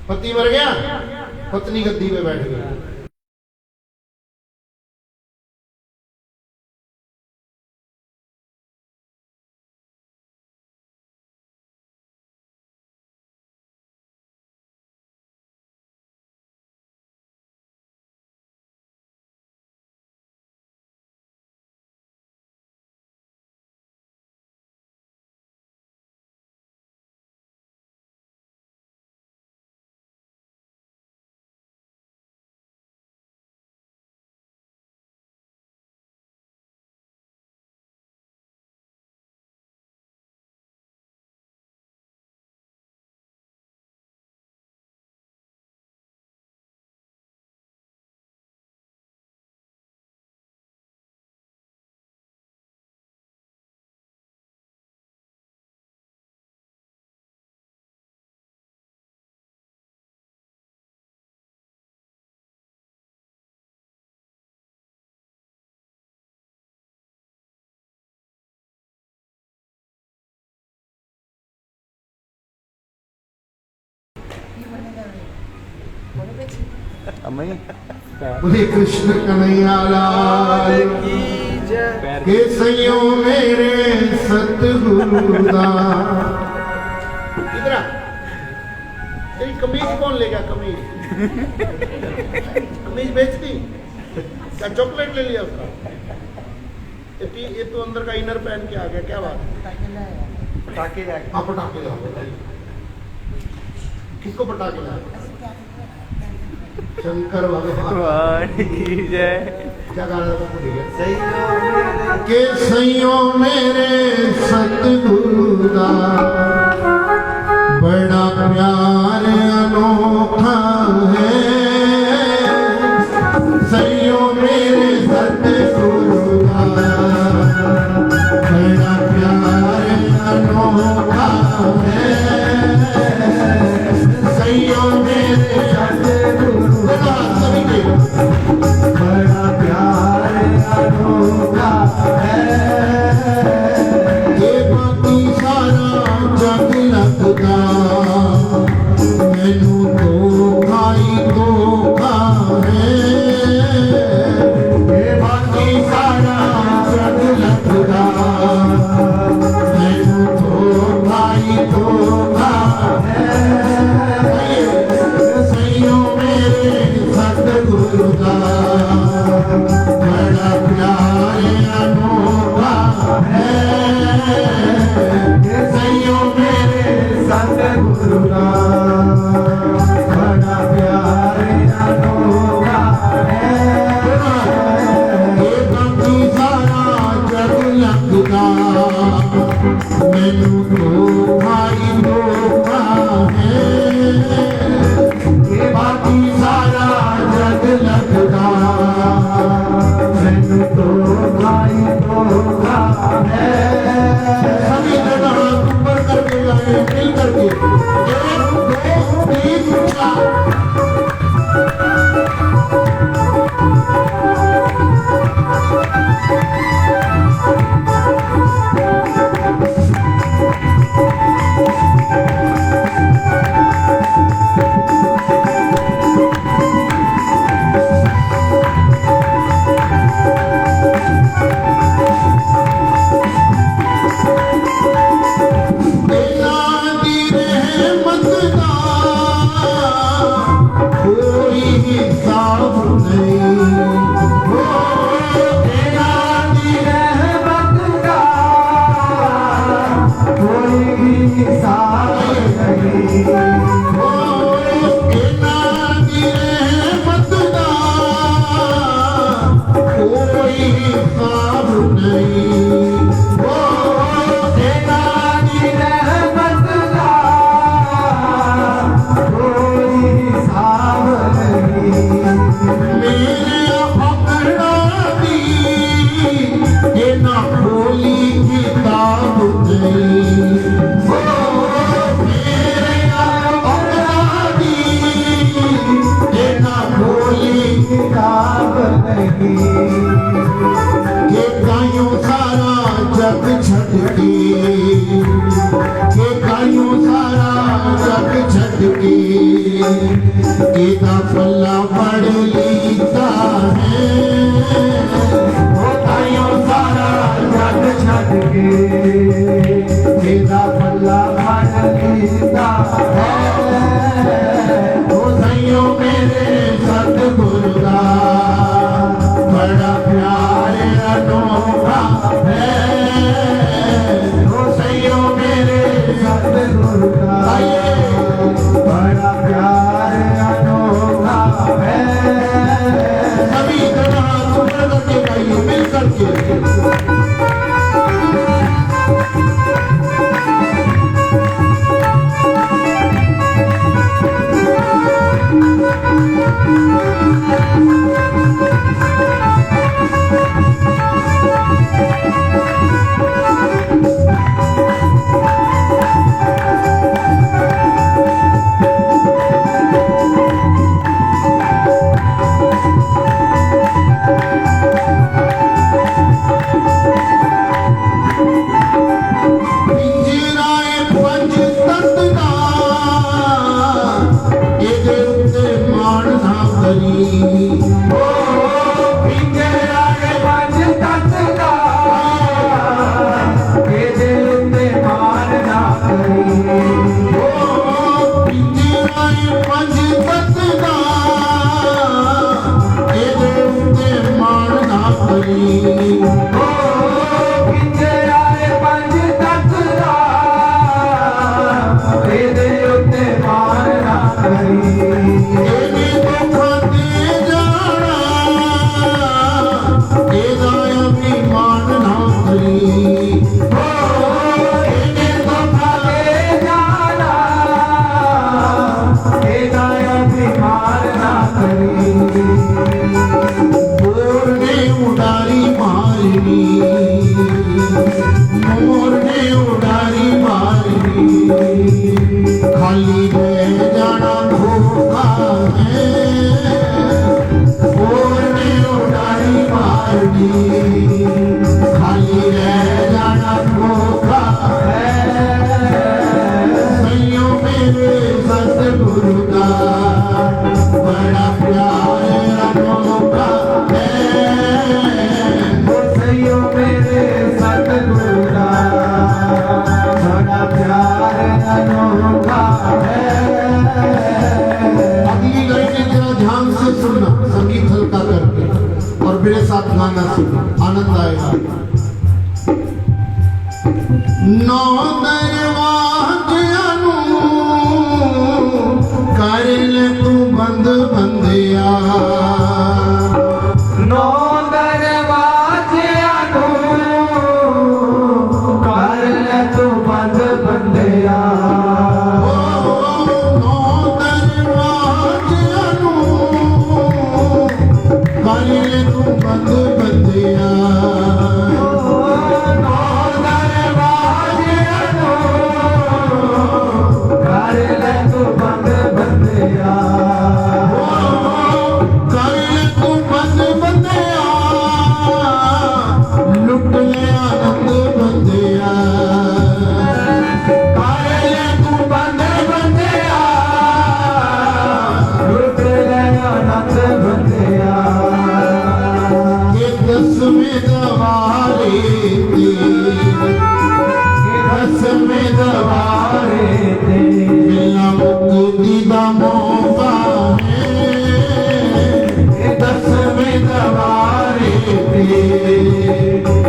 पति मर गया, पत्नी गद्दी पे बैठ गई। अम्मी बोले कृष्ण कन्हैया लाल की जय। के सयो मेरे सतगुरु दा। इधर आ। तेरी कमीज कौन ले गया? कमीज कमीज बेच दी क्या? चॉकलेट ले लिया उसका? ये तो अंदर का इनर पहन के आ गया, क्या बात है? पटाखे आप पटाखे लाओ। किसको पटाखे लाओ? शंकर भगवान की जय। क्या गाना था? भूल गया। सही के सैयो मेरे सतगुरु दा बड़ा प्यार अनोखा है। सैयो मेरे सतगुरु दा बड़ा प्यार अनोखा है। सैयो मेरे सतगुरु दा बड़ा प्यार अनोखा है। ये बाकी सारा जग लगदा मैनू तो खाई धोखा है। ये बाकी सारा जग लगदा मैनू तो खाई धोखा है। सैयो मेरे सतगुरु दा बड़ा प्यार अनोखा है। सैयो मेरे सतगुरु दा बड़ा प्यार अनोखा है। ये बाकी सारा जग लगदा मैनू तो भाई धोखा है। ये बाकी सारा जग लगदा मैनू तो भाई धोखा है। सभी जगह ऊपर करके गाए मिल करके 1 2 3 4। ये गायों सारा जग छड़ के, ये गायों सारा जग छड़ के, एदा पल्ला पड़ लीता है। वो गायों सारा जग छड़ के, एदा पल्ला पड़ लीता है। वो सैयों मेरे सतगुरु दा बड़ा प्यार अनोखा है। वो सैयों मेरे सतगुरु दा बड़ा प्यार अनोखा है। सभी जगह ऊपर करके गाइए मिल करके। नौ दरवाज़ियां नूं कर ले तू बंद बंदिया नौ दरवाज़ियां नूं कर ले तू बंद बंदिया नौ दरवाज़ियां नूं कर ले तू बंद बंदिया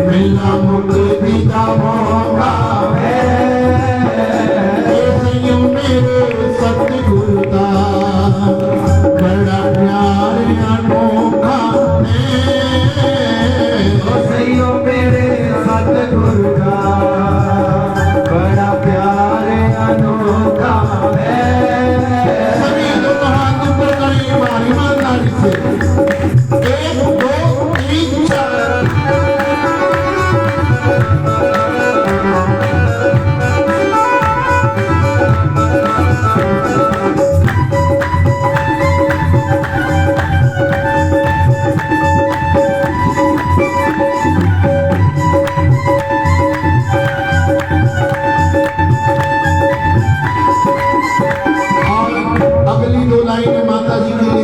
मिलना मुक्ति का मौका है मेरे सतगुरु का बड़ा प्यार अनोखा है सैयो मेरे सतगुरु का बड़ा प्यार अनोखा है सभी लोग हाथ ऊपर करें बारी ईमानदारी से 1 2 3 4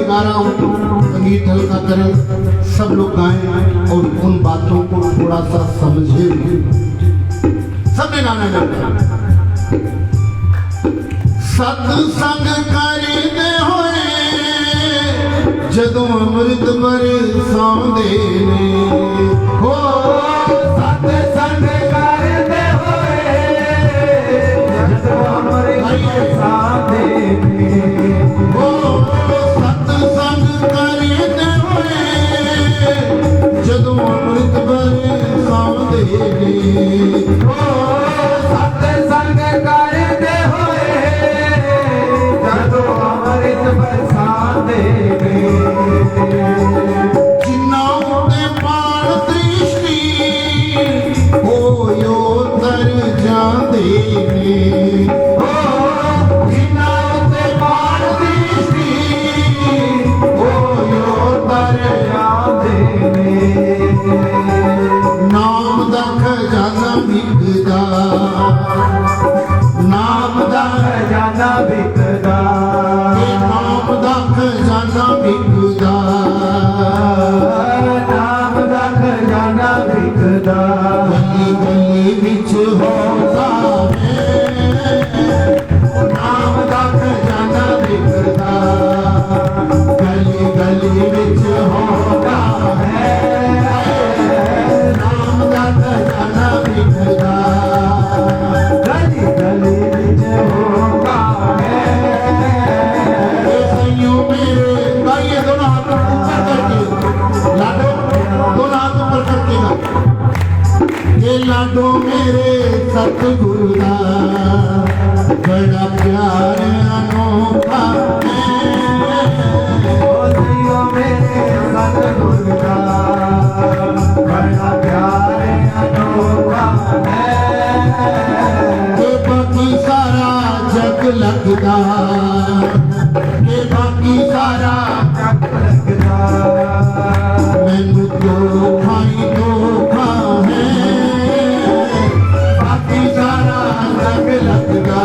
संगीत हल्का करें सब लोग गाएं और उन बातों को थोड़ा सा समझे सबने गाना गाना सत्संग करते होए जदों अमृत बरसांदे ने हो सत्संग करते होए जदों अमृत बरसांदे ने हो सत्संग करते होए जदों अमृत बरसांदे ने हो सत्संग करते होए जदों अमृत बरसांदे ने जिन्ना उते पाण दृष्टि होयो तर जांदे ने हो जिन्ना उते पाण दृष्टि होयो तर जांदे ने नाम दा खजाना विकदा नाम दा खजाना बिकदा नाम दा खजाना विकदा नाम दा खजाना बिकदा गली गली विच होता है नाम दा खजाना विकदा गली गली विच होता है नाम दा खजाना विकदा गली गली विच होता है सैयों मेरे गाइए दोनों हाथ ऊपर करके लाडो दोनों हाथ ऊपर करके गा ये लाडो मेरे सतगुरु दा बड़ा प्यार अनोखा है ओ सैयो मेरे सतगुरु का बड़ा प्यार अनोखा है के बाकी सारा जग लगदा के बाकी सारा जग लगदा मैनू धोखा ही धोखा है बाकी सारा जग लगदा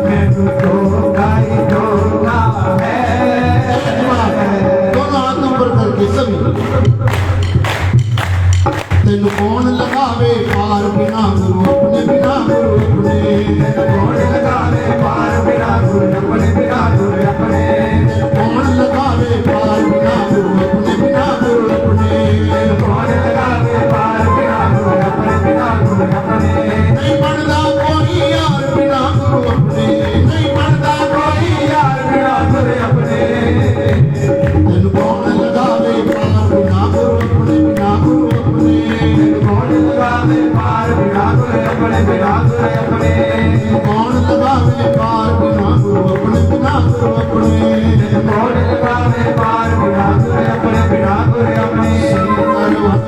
मैनू धोखा ही धोखा है दोनों हाथ ऊपर करके सभी तेन कौन लगावे पार बिना गुरु अपने बिना गुरु अपने कौन लगावे पार बिना गुरु अपने बिना गुरु अपने कौन लगावे पार बिना अपने बिना गुरु अपने कौन लगावे पार बिना गुरु अपने बिना गुरु अपने कौन लगावे पार बिना गुरु अपने बिना गुरु अपने शंकर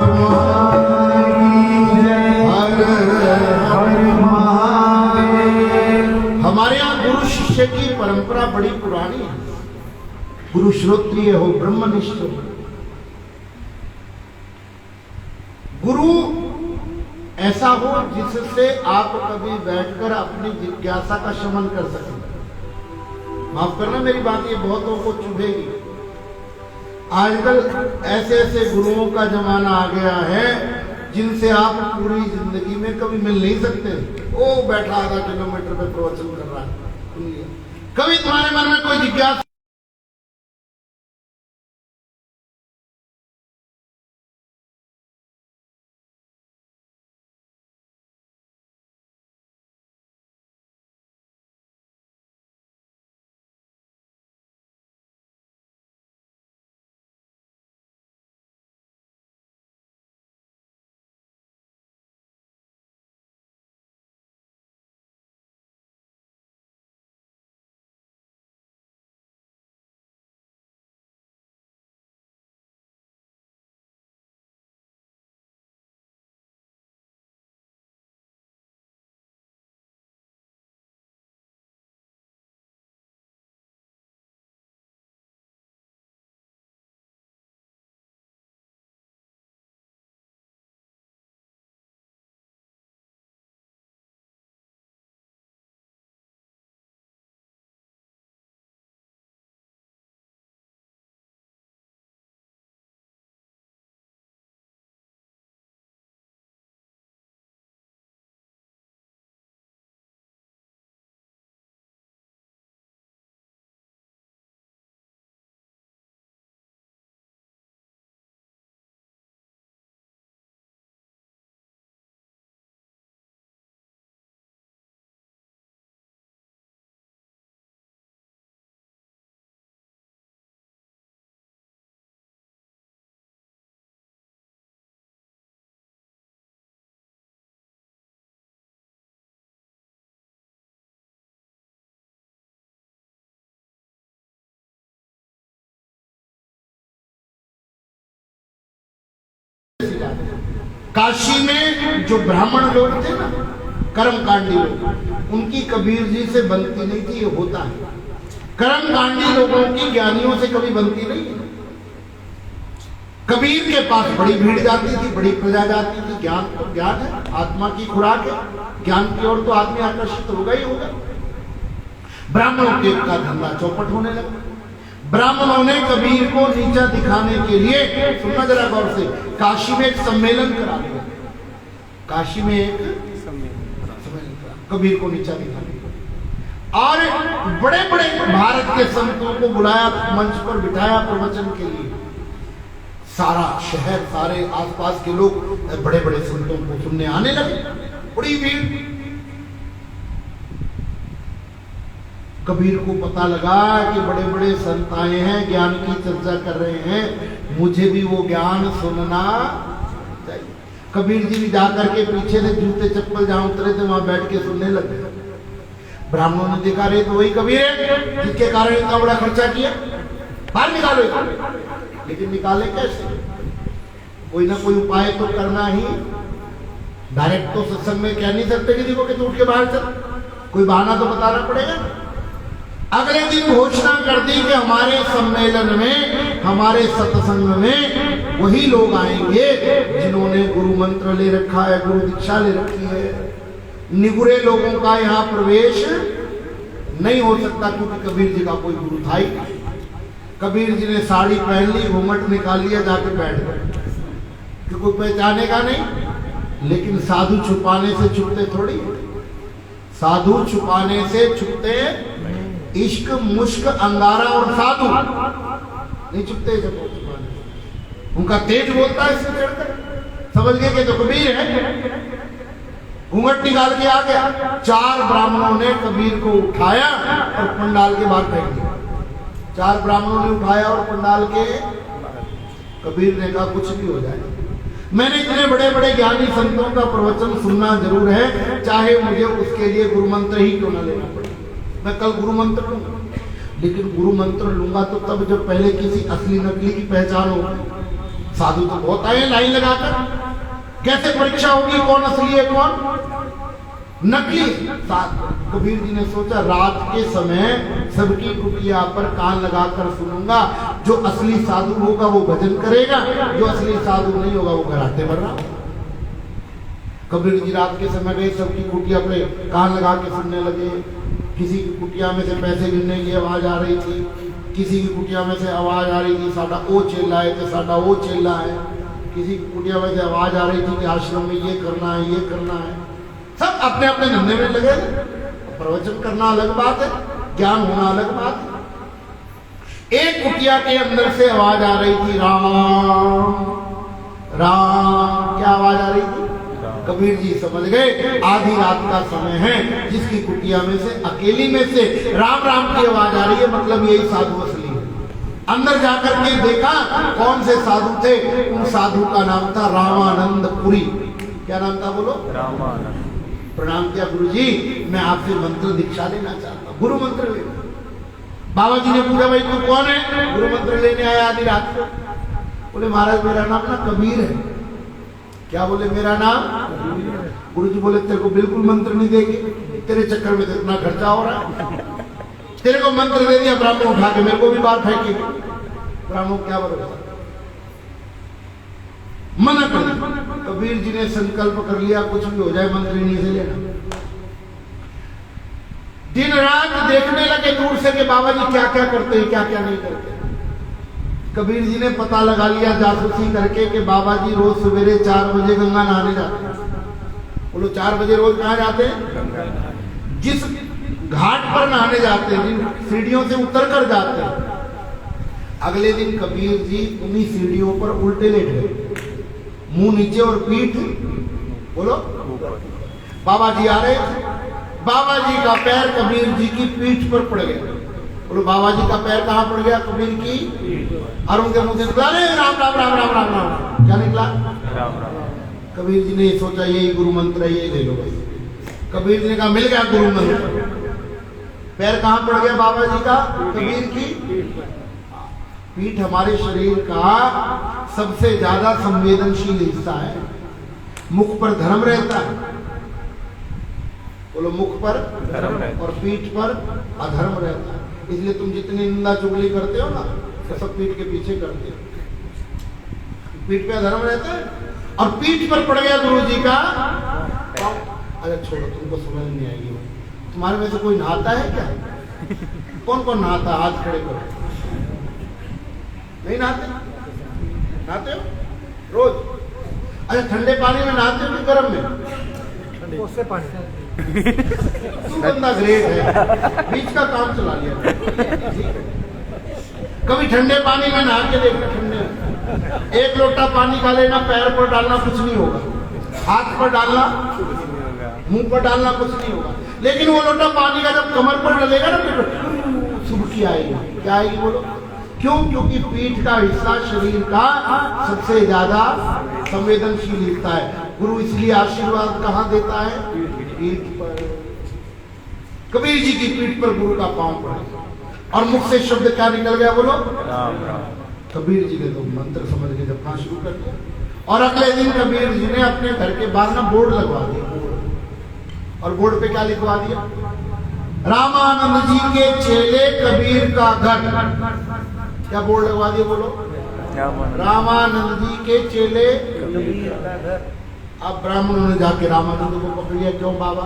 भगवान की जय। हर हर महादेव। हमारे यहाँ गुरु शिष्य की परंपरा बड़ी पुरानी है। गुरु श्रोत्रिय हो, ब्रह्मनिष्ठ हो। गुरु ऐसा हो जिससे आप कभी बैठकर अपनी जिज्ञासा का शमन कर सकें। माफ करना मेरी बात, ये बहुतों को चुभेगी। आजकल ऐसे ऐसे गुरुओं का जमाना आ गया है जिनसे आप पूरी जिंदगी में कभी मिल नहीं सकते। ओ बैठा आधा किलोमीटर पे प्रवचन कर रहा है, कभी तुम्हारे मन में कोई जिज्ञासा काशी में जो ब्राह्मण लोग थे ना, कर्मकांडी लोग, उनकी कबीर जी से बनती नहीं थी। ये होता है, कर्मकांडी लोगों की ज्ञानियों से कभी बनती नहीं है। कबीर के पास बड़ी भीड़ जाती थी, बड़ी प्रजा जाती थी। ज्ञान तो ज्ञान है, आत्मा की खुराक है, ज्ञान की ओर तो आदमी आकर्षित होगा ही होगा। ब्राह्मणों के का धंधा चौपट होने लगा। ब्राह्मणों ने कबीर को नीचा दिखाने के लिए, सुनना जरा गौर से, काशी में एक सम्मेलन करा दिया। काशी में एक सम्मेलन करा कबीर को नीचा दिखाने और बड़े बड़े भारत के संतों को बुलाया, मंच पर बिठाया प्रवचन के लिए। सारा शहर, सारे आसपास के लोग बड़े बड़े संतों को सुनने आने लगे, बड़ी भीड़। कबीर को पता लगा कि बड़े बड़े संत आए हैं, ज्ञान की चर्चा कर रहे हैं, मुझे भी वो ज्ञान सुनना चाहिए। कबीर जी भी जाकर के पीछे से जूते चप्पल जहां उतरे थे वहां बैठ के सुनने लगे। ब्राह्मणों ने देखा, रे तो वही कबीर है जिसके कारण इतना बड़ा खर्चा किया, बाहर निकालो। लेकिन निकाले कैसे? कोई ना कोई उपाय तो करना ही। डायरेक्ट तो सत्संग में कह नहीं सकते कि देखो कि तू उठ के बाहर चल, कोई बहाना तो बताना पड़ेगा। अगले दिन घोषणा कर दी कि हमारे सम्मेलन में, हमारे सत्संग में वही लोग आएंगे जिन्होंने गुरु मंत्र ले रखा है, गुरु दीक्षा ले रखी है। निगुरे लोगों का यहाँ प्रवेश नहीं हो सकता, क्योंकि कबीर जी का कोई गुरु था ही नहीं। कबीर जी ने साड़ी पहन ली, घूमट निकाल लिया, जाके बैठ गए, कि कोई पहचानेगा नहीं। लेकिन साधु छुपाने से छुपते थोड़ी, साधु छुपाने से छुपते, इश्क मुश्क अंगारा और साधु नहीं छुपते। जब उनका तेज बोलता है इससे चढ़कर, समझ गए कि तो कबीर है। घूंघट निकाल के आ गया। 4 ब्राह्मणों ने कबीर को उठाया और पंडाल के बाहर फेंक दिया। 4 ब्राह्मणों ने उठाया और पंडाल के, कबीर ने कहा कुछ भी हो जाए, मैंने इतने बड़े बड़े ज्ञानी संतों का प्रवचन सुनना जरूर है, चाहे मुझे उसके लिए गुरु मंत्र ही क्यों ना लेना पड़े। मैं कल गुरु मंत्र लूंगा, लेकिन गुरु मंत्र लूंगा तो तब जब पहले किसी असली नकली की पहचान होगी। साधु तो बहुत आए लाइन लगाकर, कैसे परीक्षा होगी कौन असली है कौन नकली। कबीर जी ने सोचा रात के समय सबकी कुटिया पर कान लगाकर सुनूंगा, जो असली साधु होगा वो भजन करेगा, जो असली साधु नहीं होगा वो घराटे भर रहा। कबीर जी रात के समय गए, सबकी कुटिया पे कान लगा के सुनने लगे। किसी की कुटिया में से पैसे गिनने की आवाज आ रही थी, किसी की कुटिया में से आवाज आ रही थी साडा ओ चेला है, साडा वो चेला है। किसी की कुटिया में से आवाज आ रही थी कि आश्रम में ये करना है, ये करना है। सब अपने अपने धंधे में लगे। प्रवचन करना अलग बात है, ज्ञान होना अलग बात है। एक कुटिया के अंदर से आवाज आ रही थी राम राम। क्या आवाज आ रही थी? कबीर जी समझ गए आधी रात का समय है, जिसकी कुटिया में से अकेली में से राम राम की आवाज आ रही है, मतलब यही साधु असली है। अंदर जाकर के देखा कौन से साधु थे, उन साधु का नाम था रामानंद पुरी। क्या नाम था बोलो? रामानंद। प्रणाम किया, गुरु जी मैं आपसे मंत्र दीक्षा लेना चाहता हूँ, गुरु मंत्र लेना। बाबा जी ने पूछा भाई तू कौन है? गुरु मंत्र लेने आया आधी रात को। बोले महाराज मेरा नाम ना कबीर है। क्या बोले? मेरा नाम। गुरु जी बोले तेरे को बिल्कुल मंत्र नहीं देंगे, तेरे चक्कर में तो इतना खर्चा हो रहा है। तेरे को मंत्र दे दिया, ब्राह्मण उठा के मेरे को भी बाहर फेंकेंगे। ब्राह्मण क्या भरोसा, मना कर। कबीर जी ने संकल्प कर लिया कुछ भी हो जाए मंत्री से लेना। दिन रात देखने लगे दूर से कि बाबा जी क्या क्या करते हैं, क्या क्या नहीं करते। कबीर जी ने पता लगा लिया जासूसी करके कि बाबा जी रोज सवेरे 4 बजे गंगा नहाने जाते हैं। बोलो 4 बजे रोज कहाँ जाते हैं? जिस घाट पर नहाने जाते हैं, जिन सीढ़ियों से उतर कर जाते हैं, अगले दिन कबीर जी उन्हीं सीढ़ियों पर उल्टे लेट गए, मुंह नीचे और पीठ बोलो। बाबा जी आ रहे थे, बाबा जी का पैर कबीर जी की पीठ पर पड़ गया। बोलो बाबा जी का पैर कहाँ पड़ गया? कबीर की। और उनके मुंह से निकला राम राम राम राम राम राम। क्या निकला? राम राम। कबीर जी ने सोचा यही गुरु मंत्र है, ये ले लो भाई। कबीर जी ने कहा मिल गया गुरु मंत्र। पैर कहाँ पड़ गया बाबा जी का? कबीर की पीठ हमारे शरीर का सबसे ज्यादा संवेदनशील हिस्सा है। मुख पर धर्म रहता है, बोलो मुख पर धर्म और पीठ पर अधर्म रहता है। इसलिए तुम जितनी निंदा चुगली करते हो ना, तो सब पीठ के पीछे करते हो। पीठ पे अधर्म रहता है और पीठ पर पड़ गया गुरु जी का। अरे छोड़ो, तुमको समझ नहीं आएगी। तुम्हारे में से कोई नहाता है क्या? कौन कौन नहाता? हाथ खड़े करो। नहीं नहाते? नहाते हो रोज? अच्छा ठंडे पानी में नहाते हो कि गर्म में? उससे पानी तू बंदा ग्रेट है, बीच का काम चला लिया। कभी ठंडे पानी में नहा के देखना। ठंडे 1 लोटा पानी का लेना, पैर पर डालना कुछ नहीं होगा, हाथ पर डालना, मुंह पर डालना कुछ नहीं होगा। लेकिन वो लोटा पानी का जब कमर पर डलेगा ना तो सुबकी आएगी। क्या आएगी बोलो? क्यों? क्योंकि पीठ का हिस्सा शरीर का सबसे ज्यादा संवेदनशील हिस्सा है। गुरु इसलिए आशीर्वाद कहाँ देता है? पीठ पर। कबीर जी की पीठ पर गुरु का पांव पड़े और मुख से शब्द क्या निकल गया बोलो? राम राम। कबीर जी ने तो मंत्र समझ के जपना शुरू कर दिया। और अगले दिन कबीर जी ने अपने घर के बाहर ना बोर्ड लगवा दिया, और बोर्ड पे क्या लिखवा दिया? रामानंद जी के चेले कबीर का घर। क्या बोर्ड लगवा दिया बोलो? रामानंद जी के चेले कबीर का घर। अब ब्राह्मणों ने जाके रामानंद को पकड़ लिया। क्यों बाबा,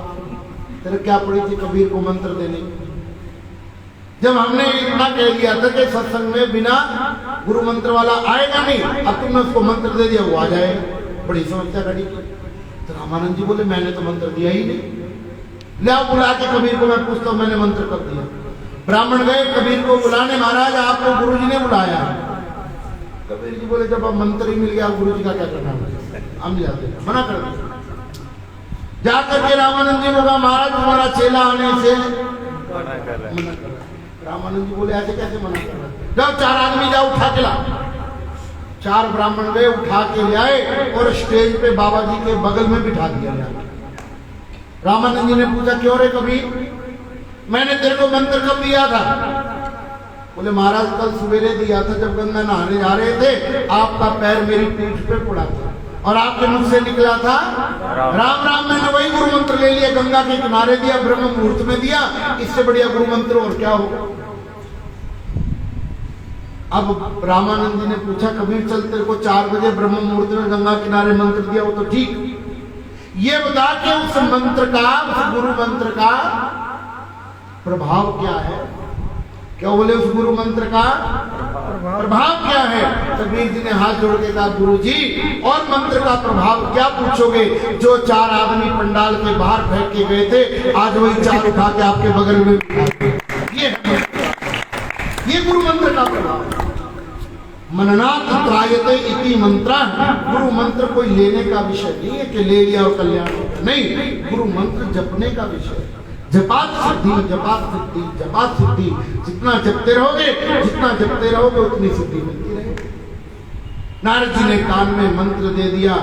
तेरे क्या पड़ी थी कबीर को मंत्र देने की? जब हमने इतना कह दिया था कि सत्संग में बिना गुरु मंत्र वाला आएगा नहीं, अब तुमने उसको मंत्र दे दिया वो आ जाएगा। बड़ी समस्या खड़ी की। तो रामानंद जी बोले मैंने तो मंत्र दिया ही नहीं। ले आओ बुला के कबीर को, मैं पूछता हूँ मैंने मंत्र कर दिया। ब्राह्मण गए कबीर को बुलाने, महाराज आपको गुरु जी ने बुलाया। कबीर जी बोले जब अब मंत्र ही मिल गया गुरु जी का क्या करना है, हम जाते हैं। मना कर दिया। जाकर के रामानंद जी बोला महाराज तुम्हारा चेला आने से मना कर रहा है। रामानंद जी बोले ऐसे कैसे मना कर रहा है? जाओ 4 आदमी जाओ उठा के ला। 4 ब्राह्मण गए, उठा के ले आए और स्टेज पे बाबा जी के बगल में बिठा दिया गया। रामानंद जी ने पूछा, क्यों रे कबीर, मैंने तेरे को मंत्र कब दिया था? बोले महाराज कल सवेरे दिया था, जब गंगा नहाने जा रहे थे, आपका पैर मेरी पीठ पे पड़ा था और आपके मुख से निकला था राम राम। मैंने वही गुरु मंत्र ले लिया, गंगा के किनारे दिया, ब्रह्म मुहूर्त में दिया, इससे बढ़िया गुरु मंत्र और क्या होगा। अब रामानंद जी ने पूछा, कबीर चल तेरे को 4 बजे ब्रह्म मुहूर्त में गंगा किनारे मंत्र दिया, वो तो ठीक, ये बता के उस मंत्र का, उस गुरु मंत्र का प्रभाव क्या है? क्या बोले, उस गुरु मंत्र का प्रभाव क्या है? कबीर जी ने हाथ जोड़ के कहा, गुरु जी और मंत्र का प्रभाव क्या पूछोगे? जो 4 आदमी पंडाल के बाहर फेंक के गए थे, आज वही 4 उठा के आपके बगल में ये गुरु मंत्र का प्रभाव। मननाथ त्रायते इति मंत्र। गुरु मंत्र कोई लेने का विषय नहीं है कि ले लिया और कल्याण नहीं, गुरु मंत्र जपने का विषय है। जपात सिद्धि, जपात सिद्धि, जपात सिद्धि। जितना जपते रहोगे उतनी सिद्धि मिलती रहेगी। नारद जी ने कान में मंत्र दे दिया,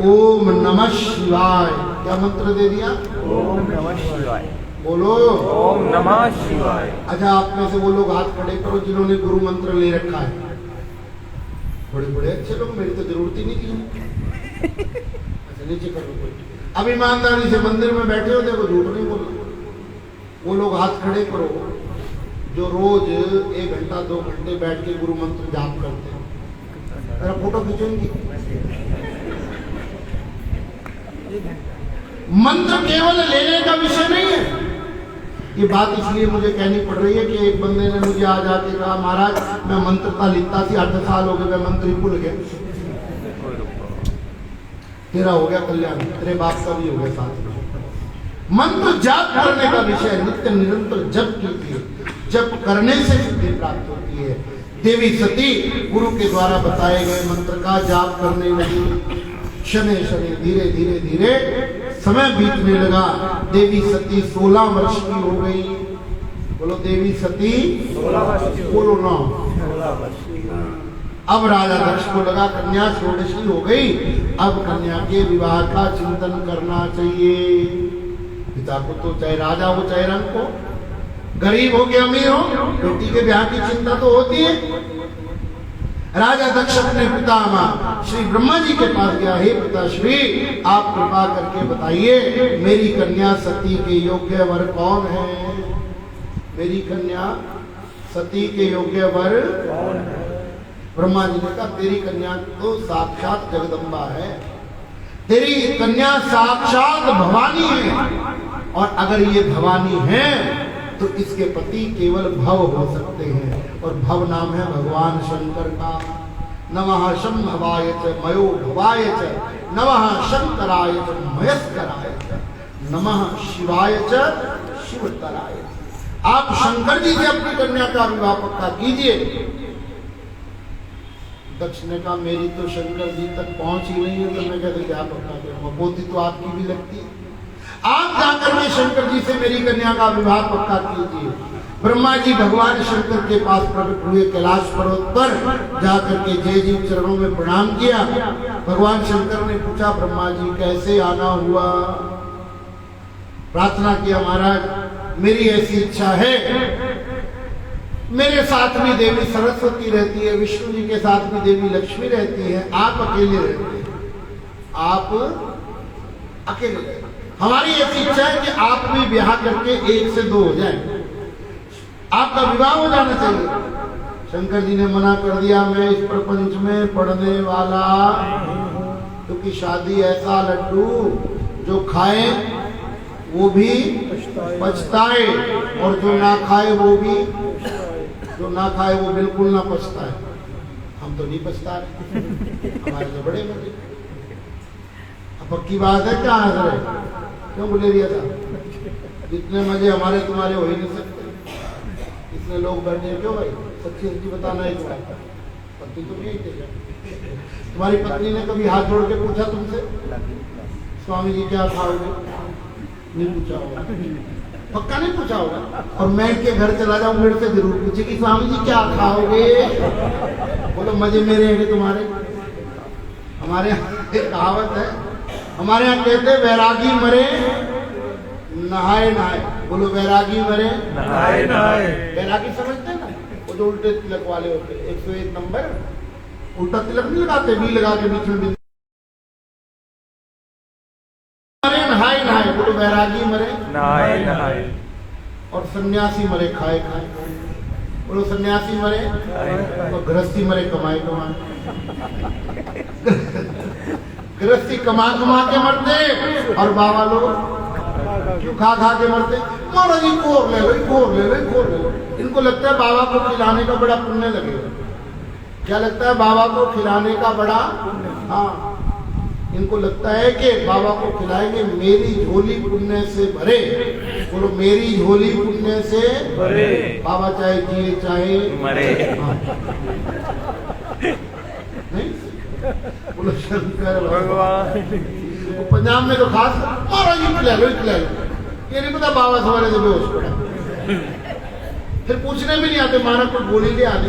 ओम नमः शिवाय। क्या मंत्र दे दिया? ओम नमः शिवाय। बोलो ओम नमः शिवाय। अच्छा, आप में से वो लोग हाथ खड़े करो जिन्होंने गुरु मंत्र ले रखा है। बड़े बड़े अच्छे लोग, मेरी तो जरूरत ही नहीं थी। अच्छा, नीचे करो। अब ईमानदारी से मंदिर में बैठे हो, देखो झूठ नहीं बोलना। वो लोग हाथ खड़े करो जो रोज 1 घंटा 2 घंटे बैठ के गुरु मंत्र जाप करते हैं। मेरा फोटो खींचूंगी। मंत्र केवल लेने का विषय नहीं है। ये बात इसलिए मुझे कहनी पड़ रही है कि एक बंदे ने मुझे आज आके कहा, महाराज मैं मंत्रता लिखता थी, 8 साल हो गए, मैं मंत्र ही भूल गया। तेरा हो गया कल्याण, तेरे बाप का भी हो गया साथ में। मंत्र जाप करने का विषय, नित्य निरंतर जप कीजिए, जप करने से सिद्धि प्राप्त होती है। देवी सती गुरु के द्वारा बताए गए मंत्र का जाप करने लगी। शनि शनि धीरे धीरे धीरे समय बीतने लगा। देवी सती 16 वर्ष की हो गई। बोलो देवी सती 16 वर्ष की। बोलो ना। अब राजा दक्ष को लगा कन्या षोडशी हो गई, अब कन्या के विवाह का चिंतन करना चाहिए। पिता को तो चाहे राजा हो चाहे रंग हो, गरीब हो के अमीर हो, बेटी के ब्याह की चिंता तो होती है। राजा दक्ष अपने पितामह श्री ब्रह्मा जी के पास गया, हे पिताश्री आप कृपा करके बताइए मेरी कन्या सती के योग्य वर कौन है? मेरी कन्या सती के योग्य वर कौन है? ब्रह्मा जी ने कहा तेरी कन्या तो साक्षात जगदम्बा है, तेरी कन्या साक्षात भवानी है, और अगर ये भवानी है तो इसके पति केवल भव हो सकते हैं, और भव नाम है भगवान शंकर का। नमः शंभवाय च मयो भवाय च, नमः शंकराय च मयस्कराय च, नमः शिवाय च शिवतराय। आप शंकर जी से अपनी कन्या का विवाह पक्का कीजिए। दक्ष ने कहा मेरी तो शंकर जी तक पहुंच ही नहीं है, तो मैं कहते क्या पक्का करूंगा, पोती तो आपकी भी लगती है। आप जाकर के शंकर जी से मेरी कन्या का विवाह पक्का कीजिए। ब्रह्मा जी भगवान शंकर के पास प्रकट हुए, कैलाश पर्वत पर जाकर के जय जीव चरणों में प्रणाम किया। भगवान शंकर ने पूछा ब्रह्मा जी कैसे आना हुआ? प्रार्थना किया महाराज मेरी ऐसी इच्छा है, मेरे साथ भी देवी सरस्वती रहती है, विष्णु जी के साथ भी देवी लक्ष्मी रहती है, आप अकेले रहते हैं, आप अकेले रहते हैं। हमारी ऐसी इच्छा है कि आप भी ब्याह करके 1 से 2 हो जाए, आपका विवाह हो जाना चाहिए। शंकर जी ने मना कर दिया, मैं इस प्रपंच में पढ़ने वाला, क्योंकि शादी ऐसा लड्डू जो खाए वो भी पछताए, और जो ना खाए वो भी, जो ना खाए वो बिल्कुल ना पछताए। हम तो नहीं पछता रहे, हमारे तो बड़े मजे। अब पक्की बात है, क्या हंस रहे, क्यों बोले रिया था? जितने मजे हमारे तुम्हारे हो ही नहीं सकते, इतने लोग बैठे हैं क्यों भाई? सच्ची सच्ची बताना है, पत्नी तो नहीं देगा। तुम्हारी पत्नी ने कभी हाथ जोड़ के पूछा तुमसे स्वामी जी क्या खाओगे? नहीं पूछा होगा, पक्का नहीं पूछा होगा। और मैं इनके घर चला जाऊं मेरे से जरूर पूछे कि स्वामी जी क्या खाओगे? बोलो मजे मेरे हैं कि तुम्हारे? हमारे यहाँ एक कहावत है, हमारे यहाँ कहते हैं वैरागी मरे नहाए नहाए। बोलो वैरागी मरे नहाए नहाए। वैरागी समझते हैं ना, वो जो उल्टे तिलक वाले होते हैं, 101 नंबर उल्टा तिलक नहीं लगाते, भी लगा के बीच में बिंदु। मरे नहाए नहाए। बोलो वैरागी मरे नहाए नहाए। और सन्यासी मरे खाए खाए। बोलो सन्यासी मरे और गृहस्थी मरे कमाए कमाए। गृहस्थी कमा कमा के मरते और बाबा लोग क्यों खा खा के मरते? महाराज जी कोर ले लो, कोर ले लो, कोर ले लो। इनको लगता है बाबा को खिलाने का बड़ा पुण्य लगेगा। क्या लगता है? बाबा को खिलाने का बड़ा, हाँ, इनको लगता है कि बाबा को खिलाएंगे मेरी झोली पुण्य से भरे। बोलो मेरी झोली पुण्य से भरे। बाबा चाहे जिए चाहे मरे। हाँ। नहीं, बोलो शंकर भगवान। वो पंजाब में तो खास महाराज जी खिला लो, खिला लो। ये नहीं पता बाबा सवारे से बेहोश पड़ा, फिर पूछने भी नहीं आते, मारा कोई गोली ले आते।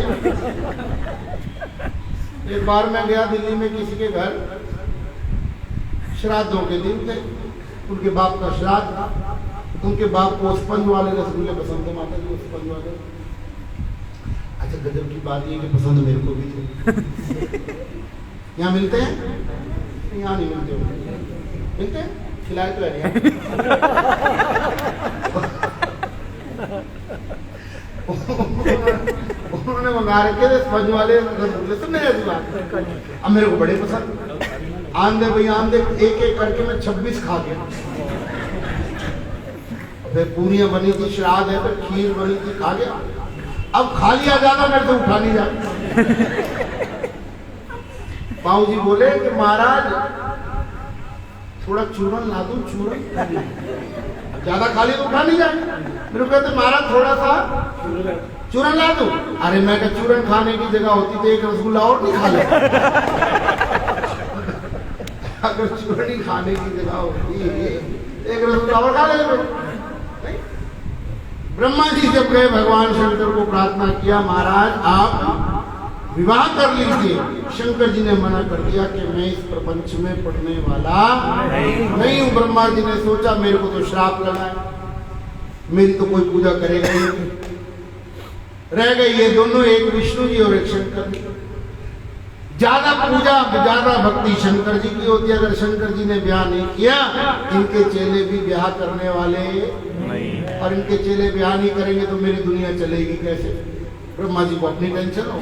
एक बार मैं गया दिल्ली में किसी के घर, श्राद्धों के दिन थे, उनके बाप का श्राद्ध था। उनके बाप को स्पंज वाले रसगुल्ले पसंद थे, माता जी स्पंज वाले। अच्छा गजब की बात ये कि पसंद मेरे को भी थे। यहाँ मिलते हैं? यहाँ नहीं मिलते। मिलते हैं? खिलाए तो है उन्होंने मंगा रखे थे स्पंज वाले रसगुल्ले। सुनने ऐसी बात, अब मेरे को बड़े पसंद। आंधे भाई आंधे, एक एक करके मैं 26 खा गया। फिर पूरियां बनी थी, श्राद्ध है, फिर खीर बनी थी, खा गया। अब खा लिया ज्यादा, मेरे तो उठा नहीं जाता। बाबू जी बोले कि महाराज थोड़ा चूरन ला दूं, चूरन। ज्यादा खा लिया तो उठा नहीं जाए। मेरे को कहते महाराज थोड़ा सा चूरन ला दूं। अरे मैं क्या, चूरन खाने की जगह होती तो एक रसगुल्ला और नहीं खा ले। अगर चूरन ही खाने की जगह होती एक रसगुल्ला और खा ले। ब्रह्मा जी जब गए भगवान शंकर को प्रार्थना किया, महाराज आप विवाह कर लीजिए। शंकर जी ने मना कर दिया कि मैं इस प्रपंच में पढ़ने वाला नहीं हूं। ब्रह्मा जी ने सोचा मेरे को तो श्राप लगा है, मेरी तो कोई पूजा करेगा ही नहीं। रह गए ये दोनों, एक विष्णु जी और एक शंकर जी। ज्यादा पूजा ज्यादा भक्ति शंकर जी की होती है। अगर शंकर जी ने ब्याह नहीं किया, इनके चेले भी ब्याह करने वाले नहीं। और इनके चेले ब्याह नहीं करेंगे तो मेरी दुनिया चलेगी कैसे? ब्रह्मा जी को अपनी टेंशन हो,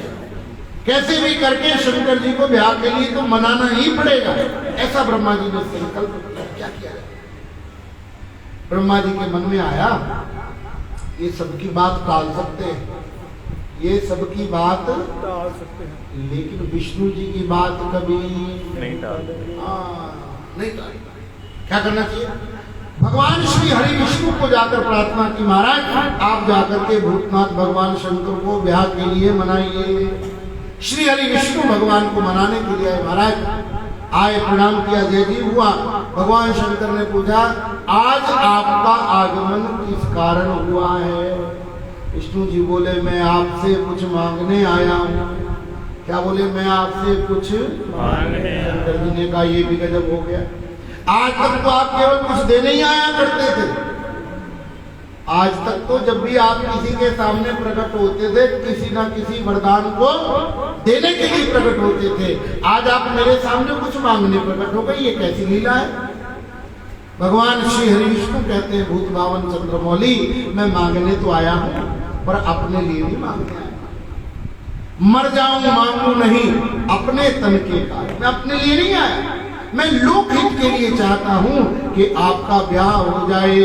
कैसे भी करके शंकर जी को ब्याह के लिए तो मनाना ही पड़ेगा। ऐसा ब्रह्मा जी ने संकल्प किया। क्या किया? ब्रह्मा जी के मन में आया ये सबकी बात टाल सकते हैं, ये सबकी बात टाल सकते हैं, लेकिन विष्णु जी की बात कभी नहीं टाल। नहीं टाल। क्या करना चाहिए? भगवान श्री हरि विष्णु को जाकर प्रार्थना की, महाराज आप जाकर के भूतनाथ भगवान शंकर को ब्याह के लिए मनाइए। श्री हरि विष्णु भगवान को मनाने के लिए महाराज आए, प्रणाम किया, जय जी हुआ। भगवान शंकर ने पूछा आज आपका आगमन किस कारण हुआ है? विष्णु जी बोले मैं आपसे कुछ मांगने आया हूँ। क्या बोले? मैं आपसे कुछ मांगने। शंकर जी ने कहा ये भी गजब हो गया, आज तक तो आप केवल कुछ देने ही आया करते थे। आज तक तो जब भी आप किसी के सामने प्रकट होते थे, किसी ना किसी वरदान को देने के लिए प्रकट होते थे। आज आप मेरे सामने कुछ मांगने प्रकट हो गए, ये कैसी लीला है? भगवान श्री हरि विष्णु कहते हैं भूत भावन चंद्रमौली, मैं मांगने तो आया हूं पर अपने लिए नहीं मांगने आया। मर जाऊं मांगू नहीं अपने तन के कारण, मैं अपने लिए नहीं आया। मैं लोक हित के लिए चाहता हूं कि आपका ब्याह हो जाए।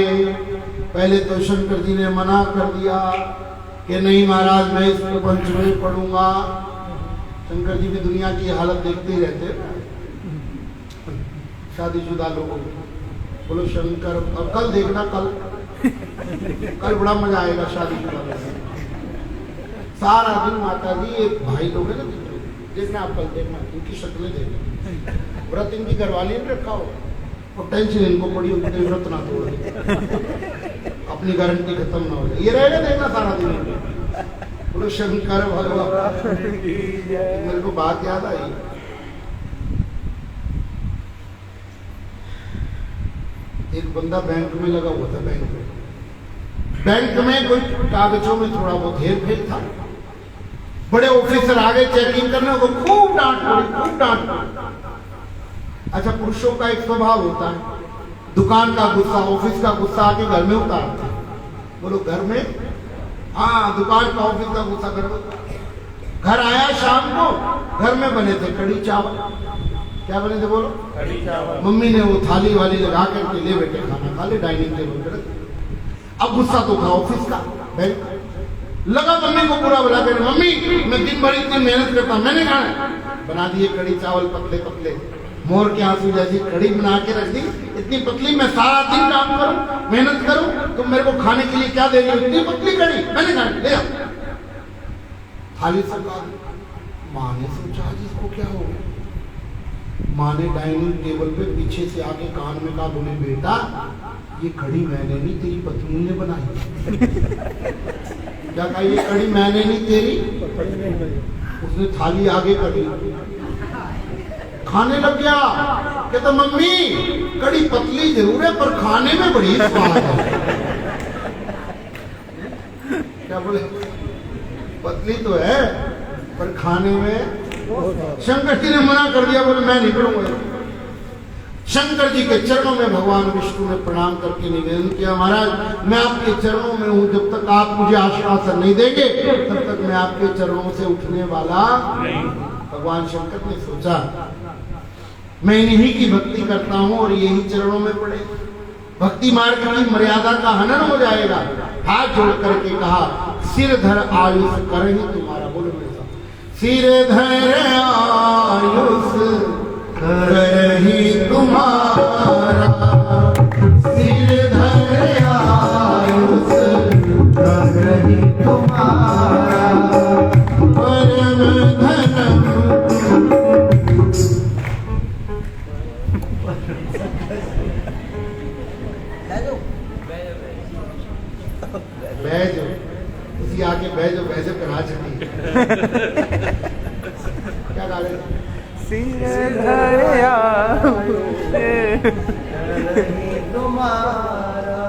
पहले तो शंकर जी ने मना कर दिया कि नहीं महाराज मैं इस प्रपंच में पढ़ूंगा। शंकर जी भी दुनिया की हालत देखते ही रहते शादीशुदा लोगों को। बोलो शंकर, और कल देखना, कल बड़ा मजा आएगा शादीशुदा लोगों। सारा दिन माता जी एक भाई लोग है ना, देखना आप, कल देखना, इनकी शक्लें देखना। व्रत इनकी घरवाली ने रखा हो और टेंशन इनको पड़ी होती, व्रत ना तोड़, अपनी गारंटी खत्म ना हो जाए। ये रहेगा देखना सारा दिन। बोलो शंकर भगवान। मेरे को बात याद आई, एक बंदा बैंक में लगा हुआ था, बैंक में कोई कागजों में थोड़ा बहुत हेर फेर था। बड़े ऑफिसर आगे चेकिंग करने को, खूब डांट पड़ी, खूब डांट पड़ी। अच्छा, पुरुषों का एक स्वभाव होता है, दुकान का गुस्सा, ऑफिस का गुस्सा आके घर में उतारते हैं। बोलो घर में, हाँ, दुकान का ऑफिस का गुस्सा घर में। घर आया शाम को, घर में बने थे कड़ी चावल। क्या बने थे बोलो? कड़ी चावल। मम्मी ने वो थाली वाली लगा करके, ले बेटे खाना खा ले, डाइनिंग टेबल पर। अब गुस्सा तो था ऑफिस का, बैंक लगा मम्मी को बुरा बुला कर, मम्मी मैं दिन भर इतनी मेहनत करता, मैंने खाना बना दिए कड़ी चावल पतले पतले, मोर के आंसू जैसी कड़ी बना के रख दी, इतनी पतली। मैं सारा दिन काम करूं, मेहनत करूं, तुम मेरे को खाने के लिए क्या दे रही हो? इतनी पतली कड़ी, मैंने खानी, ले आओ। थाली से माँ ने सोचा आज इसको क्या हो गया। माँ ने डाइनिंग टेबल पे पीछे से आके कान में कहा, बोले बेटा ये कड़ी मैंने नहीं, तेरी पत्नी ने बनाई। क्या कहा? ये कड़ी मैंने नहीं, तेरी। उसने थाली आगे कर ली, खाने लग गया। कहता मम्मी कड़ी पतली जरूर है पर खाने में बड़ी स्वाद है। क्या बोले? पतली तो है पर खाने में। शंकर जी ने मना कर दिया, बोले मैं नहीं पढ़ूंगा। शंकर जी के चरणों में भगवान विष्णु ने प्रणाम करके निवेदन किया, महाराज मैं आपके चरणों में हूं, जब तक आप मुझे आश्वासन नहीं देंगे तब तक मैं आपके चरणों से उठने वाला नहीं। भगवान शंकर ने सोचा मैं इन्हीं की भक्ति करता हूं और यही चरणों में पड़े, भक्ति मार्ग की मर्यादा का हनन हो जाएगा। हाथ जोड़ करके कहा, सिर धर आयुष कर ही तुम्हारा। बोलो मेरे साथ, सिर धर आयुष कर ही तुम्हारा, सिर धर आयुष कर ही तुम्हारा, परम धर्म बैजो, उसी आगे बैजो, बैजो करा चुकी। क्या गा रहे? सिर धर तुम्हारा,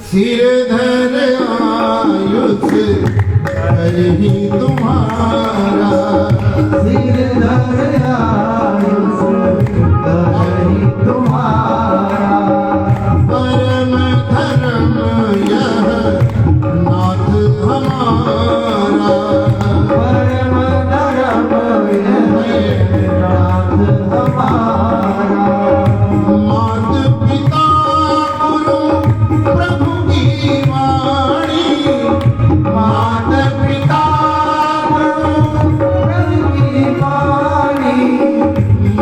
सिर धर आयुष कर ही तुम्हारा, सिर धर आयुष कर ही तुम्हारा, परम धर्म यह नाथ हमारा, परम धर्म यह नाथ हमारा, मात पिता गुरु प्रभु की वाणी, मात पिता गुरु प्रभु की वाणी,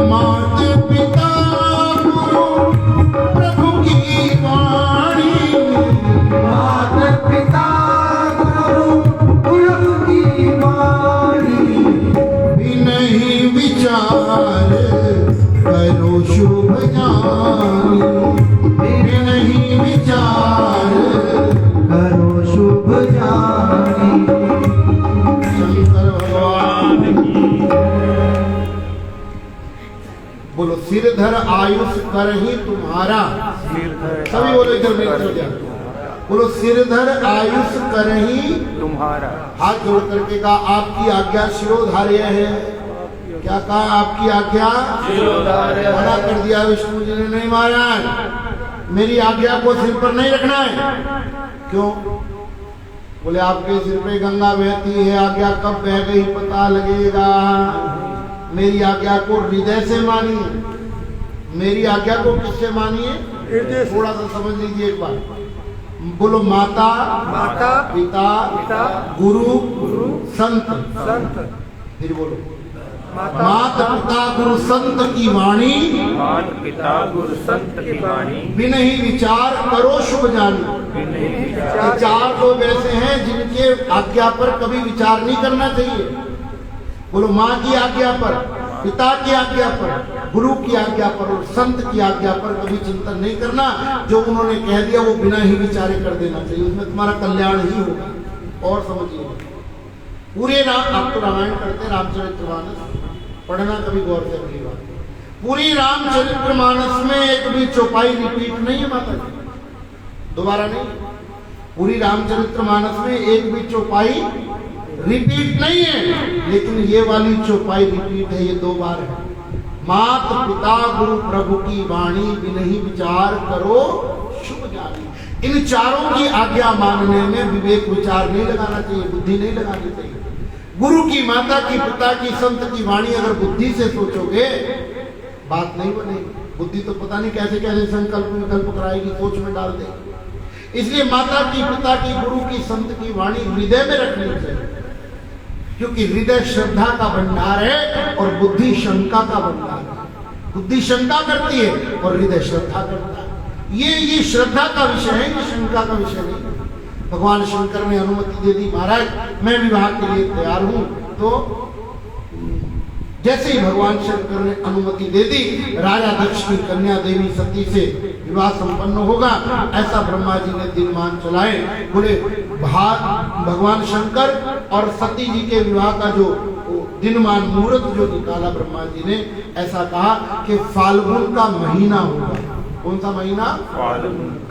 मात पिता गुरु प्रभु की वाणी, मात पिता गुरु प्रभु की वाणी, बिनहि विचार करो शुभ जानी, बिनहि विचार करो शुभ जानी। शंकर भगवान की। बोलो सिर धर आयुष कर ही तुम्हारा। सभी बोलो इधर मेरी तरफ ध्यान। बोलो सिर धर आयुष कर ही तुम्हारा। हाथ जोड़ करके कहा, आपकी आज्ञा शिरोधार्य है। क्या कहा? आपकी आज्ञा शिरोधार्य है। मना कर दिया विष्णु जी ने, नहीं महाराज मेरी आज्ञा को सिर पर नहीं रखना है। क्यों? बोले आपके सिर पे गंगा बहती है, आज्ञा कब बह गई पता लगेगा। मेरी आज्ञा को हृदय से मानिए। मेरी आज्ञा को किससे मानिए? थोड़ा सा समझ लीजिए एक बार। बोलो माता, माता, पिता, पिता, गुरु, गुरु, संत। संत। फिर बोलो मात पिता गुरु संत की वाणी, मात पिता गुरु संत की वाणी, बिन ही विचार करो शुभ जानी। विचार लोग ऐसे हैं जिनके आज्ञा पर कभी विचार नहीं करना चाहिए। बोलो माँ की आज्ञा पर, पिता की आज्ञा पर, गुरु की आज्ञा पर और संत की आज्ञा पर कभी चिंतन नहीं करना। जो उन्होंने कह दिया वो बिना ही विचारे कर देना चाहिए, उसमें तुम्हारा कल्याण ही होगा। और समझिए पूरे आप तो रामायण पढ़ते, रामचरितमानस पढ़ना कभी गौर से अगली बार। पूरी रामचरितमानस में एक भी चौपाई रिपीट नहीं है माता जी, दोबारा नहीं। पूरी रामचरितमानस में एक भी चौपाई रिपीट नहीं है, लेकिन ये वाली चौपाई रिपीट है, ये 2 बार है। मात पिता गुरु प्रभु की वाणी बिनहि विचार करो शुभ जानी। इन चारों की आज्ञा मानने में विवेक विचार नहीं लगाना चाहिए, बुद्धि नहीं लगानी चाहिए। गुरु की, माता की, पिता की, संत की वाणी अगर बुद्धि से सोचोगे बात नहीं बनेगी। बुद्धि तो पता नहीं कैसे कैसे संकल्प विकल्प कराएगी, सोच में डाल देगी। इसलिए माता की, पिता की, गुरु की, संत की वाणी हृदय में रखनी चाहिए, क्योंकि हृदय श्रद्धा का भंडार है और बुद्धि शंका का भंडार है। बुद्धि शंका करती है और हृदय श्रद्धा करता है। ये श्रद्धा का विषय है, ये शंका का विषय नहीं। भगवान शंकर ने अनुमति दे दी, महाराज मैं विवाह के लिए तैयार हूं। तो जैसे ही भगवान शंकर ने अनुमति दे दी, राजा दक्ष की कन्या देवी सती से विवाह संपन्न होगा, ऐसा ब्रह्मा जी ने दिनमान चलाए। बोले भगवान शंकर और सती जी के विवाह का जो दिनमान मुहूर्त जो निकाला ब्रह्मा जी ने, ऐसा कहा कि फाल्गुन का महीना होगा। कौन सा महीना?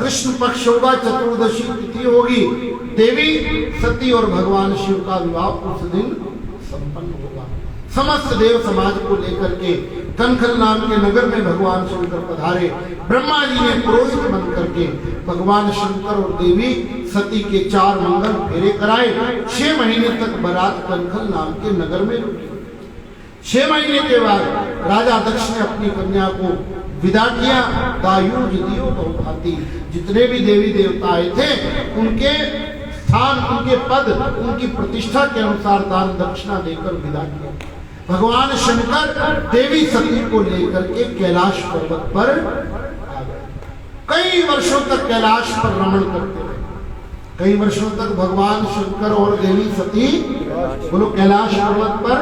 कृष्ण पक्ष होगा, चतुर्दशी तिथि होगी, देवी सती और भगवान शिव का विवाह उस दिन संपन्न होगा। समस्त देव समाज को लेकर के कनखल नाम के नगर में भगवान शंकर पधारे। ब्रह्मा जी ने पुरोहित बन करके भगवान शंकर और देवी सती के 4 मंगल फेरे कराए। 6 महीने तक बारात कनखल नाम के नगर में रुकी। 6 महीने के बाद राजा दक्ष ने अपनी कन्या को विदा किया। दायुज दियो बहुभांति, जितने भी देवी देवता आए थे उनके स्थान, उनके पद, उनकी प्रतिष्ठा के अनुसार दान दक्षिणा देकर विदा किया। भगवान शंकर देवी सती को लेकर के कैलाश पर्वत पर आ गए। कई वर्षों तक कैलाश पर रमण करते रहे। कई वर्षों तक भगवान शंकर और देवी सती बोलो कैलाश पर्वत पर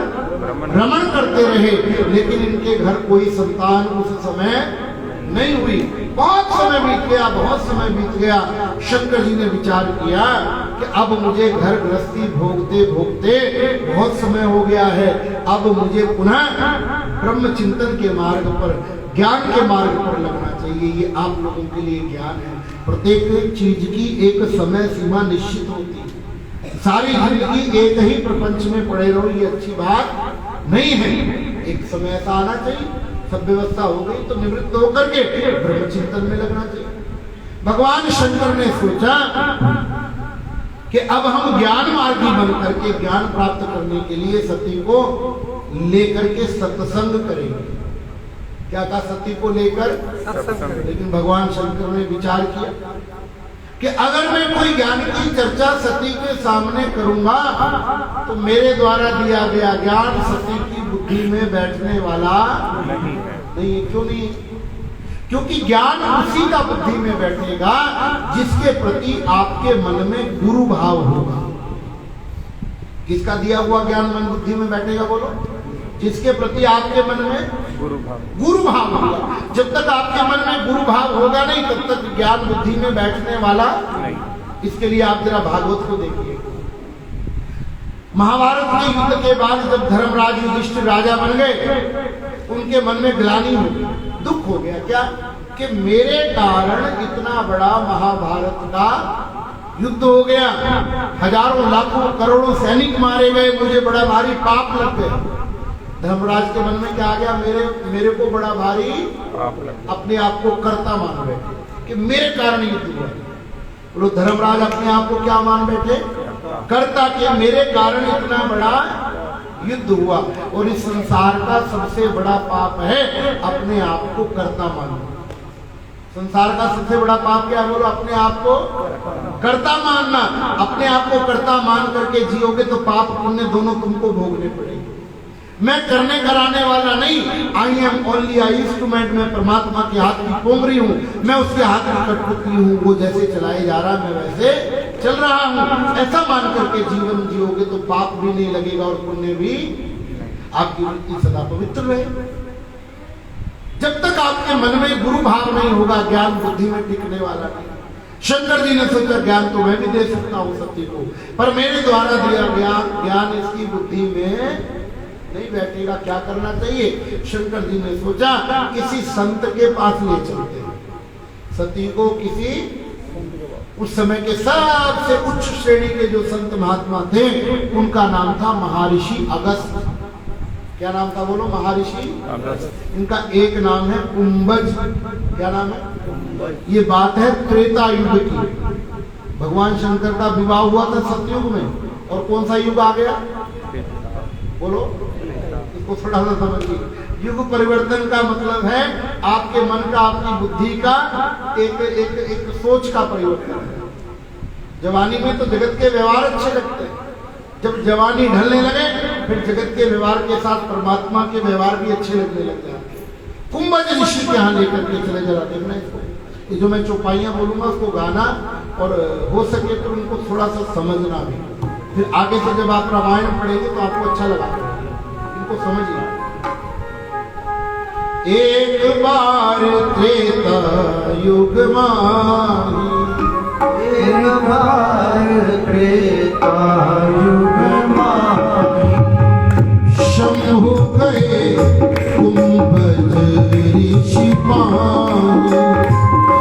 रमण करते रहे, लेकिन इनके घर कोई संतान उस समय नहीं हुई। बहुत समय बीत गया, बहुत समय बीत गया। शंकर जी ने विचार किया कि अब मुझे घर गृहस्थी भोगते भोगते बहुत समय हो गया है, अब मुझे पुनः ब्रह्म चिंतन के मार्ग पर, ज्ञान के मार्ग पर लगना चाहिए। ये आप लोगों के लिए ज्ञान है। प्रत्येक चीज की एक समय सीमा निश्चित होती है। सारी जिंदगी एक ही प्रपंच में पड़े रहो, ये अच्छी बात नहीं है। एक समय ऐसा आना चाहिए, सब व्यवस्था हो गई तो निवृत्त होकर के ब्रह्म चिंतन में लगना चाहिए। भगवान शंकर ने सोचा कि अब हम ज्ञान मार्गी बन करके ज्ञान प्राप्त करने के लिए सती को लेकर के सत्संग करेंगे। क्या कहा? सती को लेकर सत्संग। लेकिन भगवान शंकर ने विचार किया कि अगर मैं कोई ज्ञान की चर्चा सती के सामने करूंगा तो मेरे द्वारा दिया गया ज्ञान सती की बुद्धि में बैठने वाला नहीं। क्यों नहीं? क्योंकि ज्ञान उसी का बुद्धि में बैठेगा जिसके प्रति आपके मन में गुरु भाव होगा। किसका दिया हुआ ज्ञान मन बुद्धि में बैठेगा? बोलो। जिसके प्रति आपके मन में गुरु भाव होगा। जब तक आपके मन में गुरु भाव होगा नहीं, तब तक ज्ञान बुद्धि में बैठने वाला नहीं। इसके लिए आप जरा भागवत को देखिए। महाभारत के युद्ध के बाद जब धर्मराज युधिष्ठिर राजा बन गए, उनके मन में ग्लानि हो गई, दुख हो गया। क्या? कि मेरे कारण इतना बड़ा महाभारत का युद्ध हो गया, हजारों लाखों करोड़ों सैनिक मारे गए, मुझे बड़ा भारी पाप लग गया। धर्मराज के मन में क्या आ गया? मेरे को बड़ा भारी अपने आप को कर्ता मान बैठे कि मेरे कारण युद्ध हुआ। बोलो, धर्मराज अपने आप को क्या मान बैठे? कर्ता। कि मेरे कारण इतना बड़ा युद्ध हुआ। और इस संसार का सबसे बड़ा पाप है अपने आप को कर्ता मानना। संसार का सबसे बड़ा पाप क्या? बोलो, अपने आप को कर्ता मानना। अपने आप को कर्ता मान करके जियोगे तो पाप पुण्य दोनों तुमको भोगने पड़ेंगे। मैं करने कराने वाला नहीं, I am only I instrument. मैं परमात्मा के हाथ की पोंगरी हूँ, मैं उसके हाथ की कठपुतली हूँ। वो जैसे चलाए जा रहा है मैं वैसे चल रहा हूँ। ऐसा मान करके जीवन जियोगे तो पाप भी नहीं लगेगा और पुण्य भी, आपकी वृत्ति सदा पवित्र रहेगी। जब तक आपके मन में गुरु भाव नहीं होगा, ज्ञान बुद्धि में टिकने वाला नहीं। शंकर जी ने सोचा ज्ञान तो मैं भी दे सकता हूँ सती को, पर मेरे द्वारा दिया ज्ञान इसकी बुद्धि में नहीं बैठेगा, क्या करना चाहिए? शंकर जी ने सोचा किसी संत के पास ले चलते हैं सती को। किसी उस समय के सबसे उच्च श्रेणी के जो संत महात्मा थे उनका नाम था महर्षि अगस्त। क्या नाम था बोलो? महर्षि अगस्त। इनका एक नाम है कुंभज। क्या नाम है? ये बात है त्रेता युग की। भगवान शंकर का विवाह हुआ था सतयुग में, और कौन सा युग आ गया बोलो? इसको थोड़ा सा समझिए। युग परिवर्तन का मतलब है आपके मन का, आपकी बुद्धि का एक सोच का परिवर्तन है। जवानी में तो जगत के व्यवहार अच्छे लगते हैं, जब जवानी ढलने लगे फिर जगत के व्यवहार के साथ परमात्मा के व्यवहार भी अच्छे लगने लग जाते हैं। कुंभज ऋषि के यहाँ लेकर के चले, जरा देखना इसको। ये जो मैं चौपाइयाँ बोलूंगा उसको गाना, और हो सके तो उनको थोड़ा सा समझना भी। फिर आगे से जब आप रामायण पढ़ेंगे तो आपको अच्छा लगा, इनको समझिए। एक बार त्रेता युग माही, एक बार त्रेता युग माही, शंभु गए कुंभज ऋषि पानी।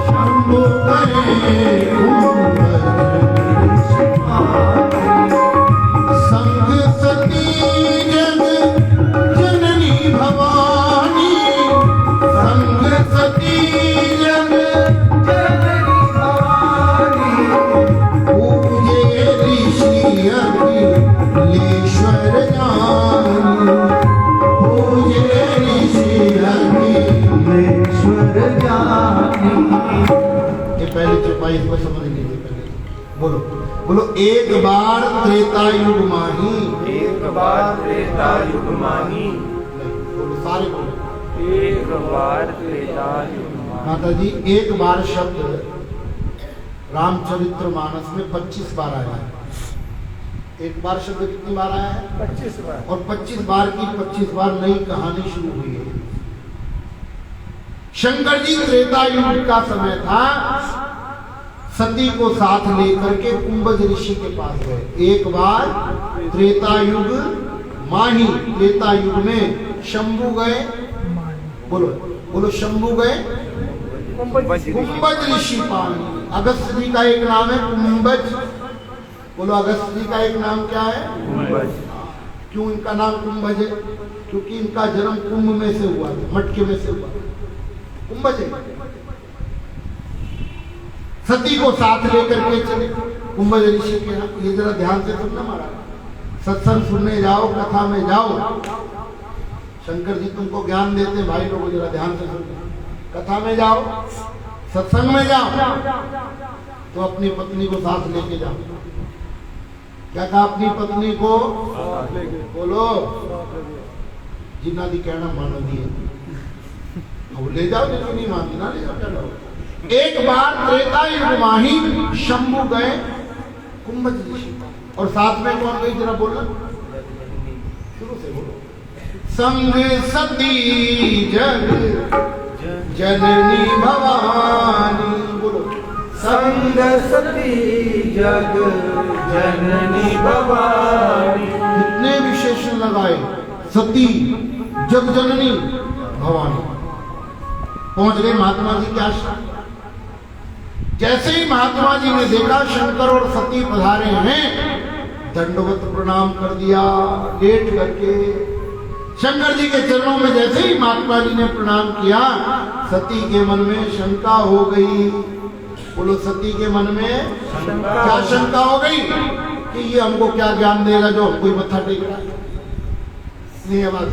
शंभु गए कुंभज ऋषि पानी, संग सती जग जननी भवानी। संग सती जग जननी भवानी, पूजे ऋषि अखिलेश्वर ज्ञानी। पूजे ऋषि ईश्वर जानी। ये पहले चौपाई इसको समझ लीजिए पहले। बोलो बोलो। एक बार त्रेता युग माही। एक बार त्रेता युग माही। बोलो, सारे बोलो। एक बार त्रेता युग माही। माता जी, एक बार शब्द रामचरित्र मानस में 25 बार आया है। एक बार शब्द कितनी बार आया है? 25 बार। और 25 बार की 25 बार नई कहानी शुरू हुई है। शंकर जी त्रेता युग का समय था, सती को साथ लेकर के कुंभज ऋषि के पास गए। एक बार त्रेता युग माही, त्रेता युग में शंभु गए। बोलो बोलो, शंभु गए कुंभज ऋषि पानी। अगस्त जी का एक नाम है कुंभज। बोलो, अगस्त जी का एक नाम क्या है? कुंभज। क्यों इनका नाम कुंभज है? क्योंकि इनका जन्म कुंभ में से हुआ था, मटके में से हुआ। कुंभज है। सती को साथ लेकर के चले कुंभज ऋषि के यहाँ। ये जरा ध्यान से सुनना महाराज, सत्संग सुनने जाओ, कथा में जाओ, शंकर जी तुमको ज्ञान देते भाई लोग, जरा ध्यान से सुनना। कथा में जाओ, सत्संग में जाओ, तो अपनी पत्नी को साथ लेके जाओ। क्या कहा? अपनी पत्नी को बोलो, जिन्ना दी कहना मानो दिए, अब ले जाओ, जिनको नहीं मानती ना ले जाओ, क्या करो। एक बार त्रेता युग माही शंभु गए कुंभज ऋषि, और साथ में कौन गई जरा बोलो, शुरू से बोलो। संग सती जग जननी भवानी। बोलो, संग सती जग जननी भवानी। कितने विशेषण लगाए, सती जग जननी भवानी। पहुंच गए महात्मा जी के आश्रम। जैसे ही महात्मा जी ने देखा शंकर और सती पधारे हैं, दंडवत प्रणाम कर दिया लेट करके। शंकर जी के चरणों में जैसे ही महात्मा जी ने प्रणाम किया, सती के मन में शंका हो गई। बोलो, सती के मन में क्या शंका हो गई कि ये हमको क्या ज्ञान देगा जो हमको मत्था टेक रहा है। नहीं, आवाज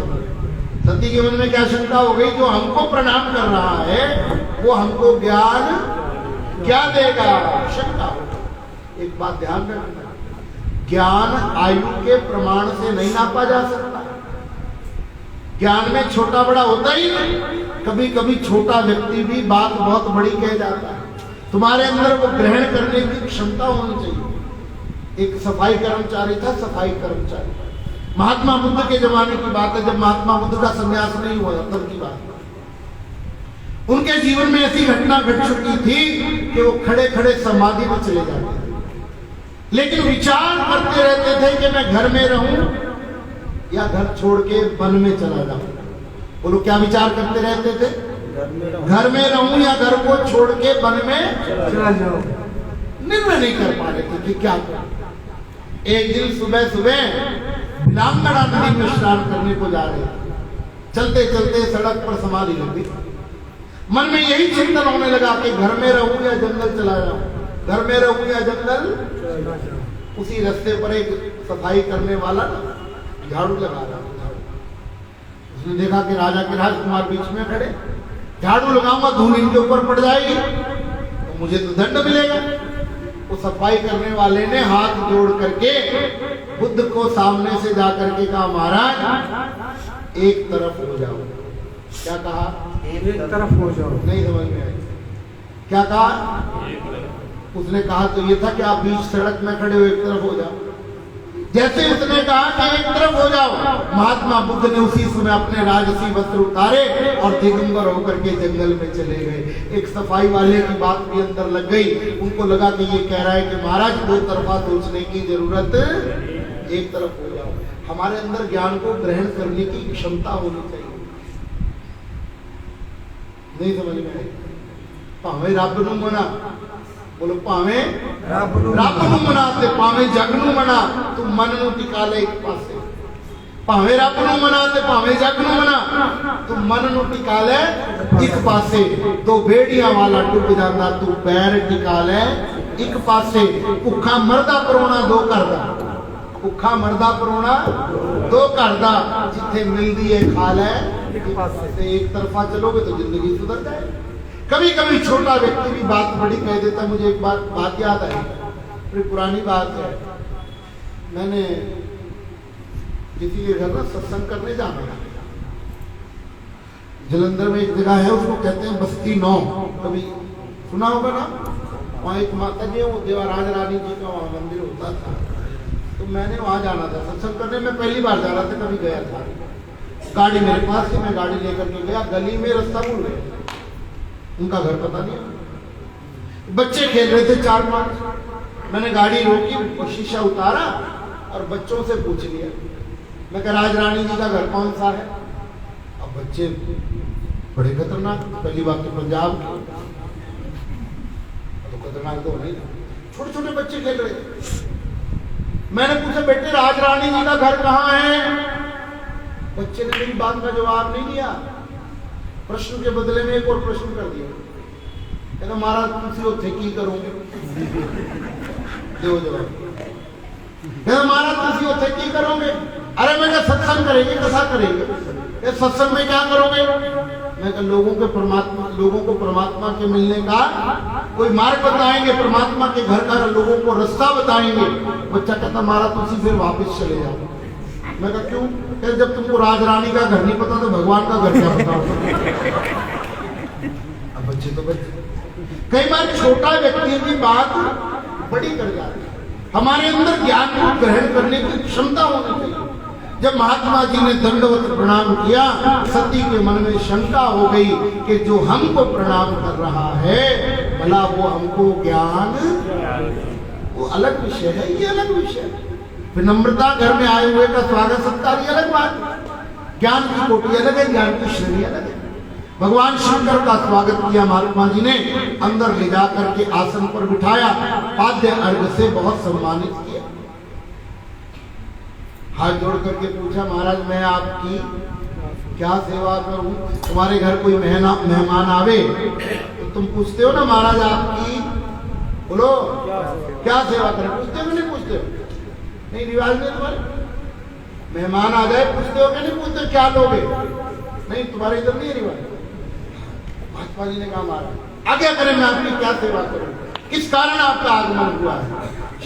सती के मन में क्या शंका हो गई, जो हमको प्रणाम कर रहा है वो हमको ज्ञान क्या देगा, शंका। एक बात ध्यान रखना, ज्ञान आयु के प्रमाण से नहीं नापा जा सकता। ज्ञान में छोटा बड़ा होता ही नहीं। कभी कभी छोटा व्यक्ति भी बात बहुत बड़ी कह जाता है। तुम्हारे अंदर वो ग्रहण करने की क्षमता होनी चाहिए। एक सफाई कर्मचारी था, सफाई कर्मचारी, महात्मा बुद्ध के जमाने की बात है, जब महात्मा बुद्ध का संन्यास नहीं हुआ तब की बात। उनके जीवन में ऐसी घटना घट चुकी थी कि वो खड़े खड़े समाधि में चले जाते थे, लेकिन विचार करते रहते थे कि मैं घर में रहूं या घर छोड़ के वन में चला जाऊं? बोलो क्या विचार करते रहते थे? घर में रहूं या घर को छोड़ के वन में चला जाओ। निर्णय नहीं कर पा रहे थे कि क्या करें। एक दिन सुबह सुबह बिलामगढ़ नदी में स्नान करने को जा रहे थे। चलते चलते सड़क पर समाधि लग गई। मन में यही चिंतन होने लगा कि घर में रहूं या जंगल चला जाऊं, घर में रहूं या जंगल। उसी रास्ते पर एक सफाई करने वाला झाड़ू लगा रहा था। उसने देखा कि राजा के राजकुमार बीच में खड़े, झाड़ू लगाऊंगा धूल इनके ऊपर पड़ जाएगी तो मुझे तो दंड मिलेगा। वो सफाई करने वाले ने हाथ जोड़ करके बुद्ध को सामने से जाकर के कहा, महाराज एक तरफ हो जाओ। क्या कहा? एक तरफ हो जाओ। नहीं समझ में आई। क्या कहा? उसने कहा तो ये था कि आप बीच सड़क में खड़े हो, एक तरफ हो जाओ। जैसे उसने कहा कि एक तरफ हो जाओ, महात्मा बुद्ध ने उसी समय अपने राजसी वस्त्र उतारे और दिगंबर होकर के जंगल में चले गए। एक सफाई वाले की बात भी अंदर लग गई। उनको लगा कि ये कह रहा है कि महाराज दो तरफा सोचने की जरूरत, एक तरफ हो जाओ। हमारे अंदर ज्ञान को ग्रहण करने की क्षमता होनी चाहिए। नहीं समझ में आई? भावे रब नूं मना, बोलो भावे रब नूं मना ते भावे जग नूं मना, तू मन नूं टिका ले एक पासे। भावे रब नूं मना ते भावे जग नूं मना, तू मन नूं टिका ले एक पासे। दो बेड़ियां वाला डुब जाता, तू पैर टिका ले एक पासे। भुखा मरदा परोना दो करदा, भुखा मरदा परोना दो करदा। जिथे मिलदी है खा ले एक पासे। एक तरफा चलोगे तो जिंदगी सुधर जाए। कभी कभी छोटा व्यक्ति भी बात बड़ी कह देता। मुझे एक बात याद आई, बड़ी पुरानी बात है। मैंने किसी के घर ना सत्संग करने जाना था। जलंधर में एक जगह है, उसको कहते हैं बस्ती 9। कभी सुना होगा ना? वहाँ एक माता जी, वो देवराज रानी जी का वहाँ मंदिर होता था। तो मैंने वहाँ जाना था सत्संग करने। मैं पहली बार जा रहा था, कभी गया था। गाड़ी मेरे पास थी, मैं गाड़ी लेकर के गया। गली में रास्ता भूल गया, उनका घर पता नहीं। बच्चे खेल रहे थे 4-5। मैंने गाड़ी रोकी, शीशा उतारा और बच्चों से पूछ लिया। मैं कहा राज रानी जी का घर कौन सा है? अब बच्चे बड़े खतरनाक, पहली बात तो पंजाब के, तो खतरनाक तो नहीं, छोटे छोटे बच्चे खेल रहे थे। मैंने पूछा बेटे राज रानी जी का घर कहाँ है? बच्चे ने मेरी बात का जवाब नहीं दिया। प्रश्न के बदले में एक और प्रश्न कर दिया। कहता महाराज तुम उथे की करोगे? दो जवाब। कहता महाराज तुम उथे की करोगे? अरे मैं सत्संग करेंगे, कथा करेंगे। सत्संग में क्या करोगे? मैं कहा लोगों को परमात्मा के मिलने का कोई मार्ग बताएंगे, परमात्मा के घर का लोगों को रास्ता बताएंगे। बच्चा कहता महाराज तुम फिर वापस चले जाओ। मैं कहा क्यों? जब तुमको राज रानी का घर नहीं पता तो भगवान का घर क्या पता? अब बच्चे तो बच्चे, कई बार छोटा व्यक्ति की बात बड़ी कर जाती है। हमारे अंदर ज्ञान को ग्रहण करने की क्षमता होनी चाहिए। जब महात्मा जी ने दंडवत प्रणाम किया, सती के मन में शंका हो गई कि जो हमको प्रणाम कर रहा है भला वो हमको ज्ञान, वो अलग विषय है, ये अलग विषय है। विनम्रता, घर में आए हुए का स्वागत सत्कार ये अलग बात। ज्ञान की कोटि अलग है, ज्ञान की श्रेणी अलग है। भगवान शंकर का स्वागत किया महात्मा जी ने, अंदर ले जाकर के आसन पर बिठाया, पाद्य अर्घ से बहुत सम्मानित किया। हाथ जोड़ करके पूछा महाराज मैं आपकी क्या सेवा करूं? तुम्हारे घर कोई मेहमान आवे तो तुम पूछते हो ना महाराज आपकी, बोलो क्या सेवा करें? पूछते हो कि नहीं पूछते हो? नहीं, रिवाज नहीं तुम्हारे। मेहमान आ जाए पूछते हो कि नहीं पूछते क्या लोगे? नहीं, तुम्हारे इधर नहीं है रिवाज। महात्मा जी ने कहा महाराज आज्ञा करें मैं आपकी क्या सेवा करूं? किस कारण आपका आगमन हुआ है?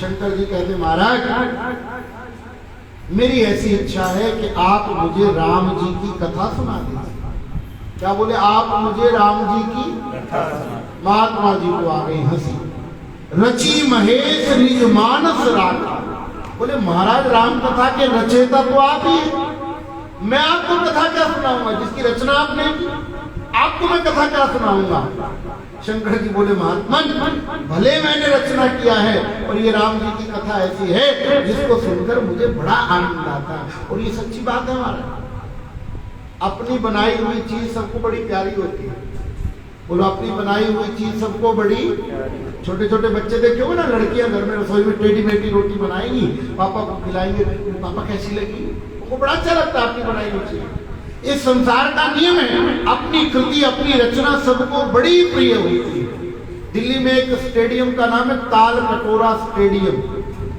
शंकर जी कहते महाराज मेरी ऐसी इच्छा है कि आप मुझे राम जी की कथा सुना दीजिए। क्या बोले? आप मुझे राम जी की कथा। महात्मा जी को आ गई हंसी। रची महेश निज मानस राखा। बोले महाराज राम कथा के रचयिता तो आप ही, मैं आपको कथा क्या सुनाऊंगा? जिसकी रचना आपने की, आपको मैं कथा क्या सुनाऊंगा? शंकर जी बोले महात्मन, भले मैंने रचना किया है और ये राम जी की कथा ऐसी है जिसको सुनकर मुझे बड़ा आनंद आता है। और ये सच्ची बात है हमारा, अपनी बनाई हुई चीज सबको बड़ी प्यारी होती है। बोलो, अपनी बनाई हुई चीज सबको बड़ी। छोटे छोटे बच्चे देखे हो ना, लड़कियां घर में रसोई में टेढ़ी मेढ़ी रोटी बनाएंगी, पापा को खिलाएंगे, पापा कैसी लगी, उनको बड़ा अच्छा लगता है अपनी बनाई हुई चीज। इस संसार का नियम है, अपनी कृति अपनी रचना सबको बड़ी प्रिय होती है। दिल्ली में एक स्टेडियम का नाम है ताल कटोरा स्टेडियम।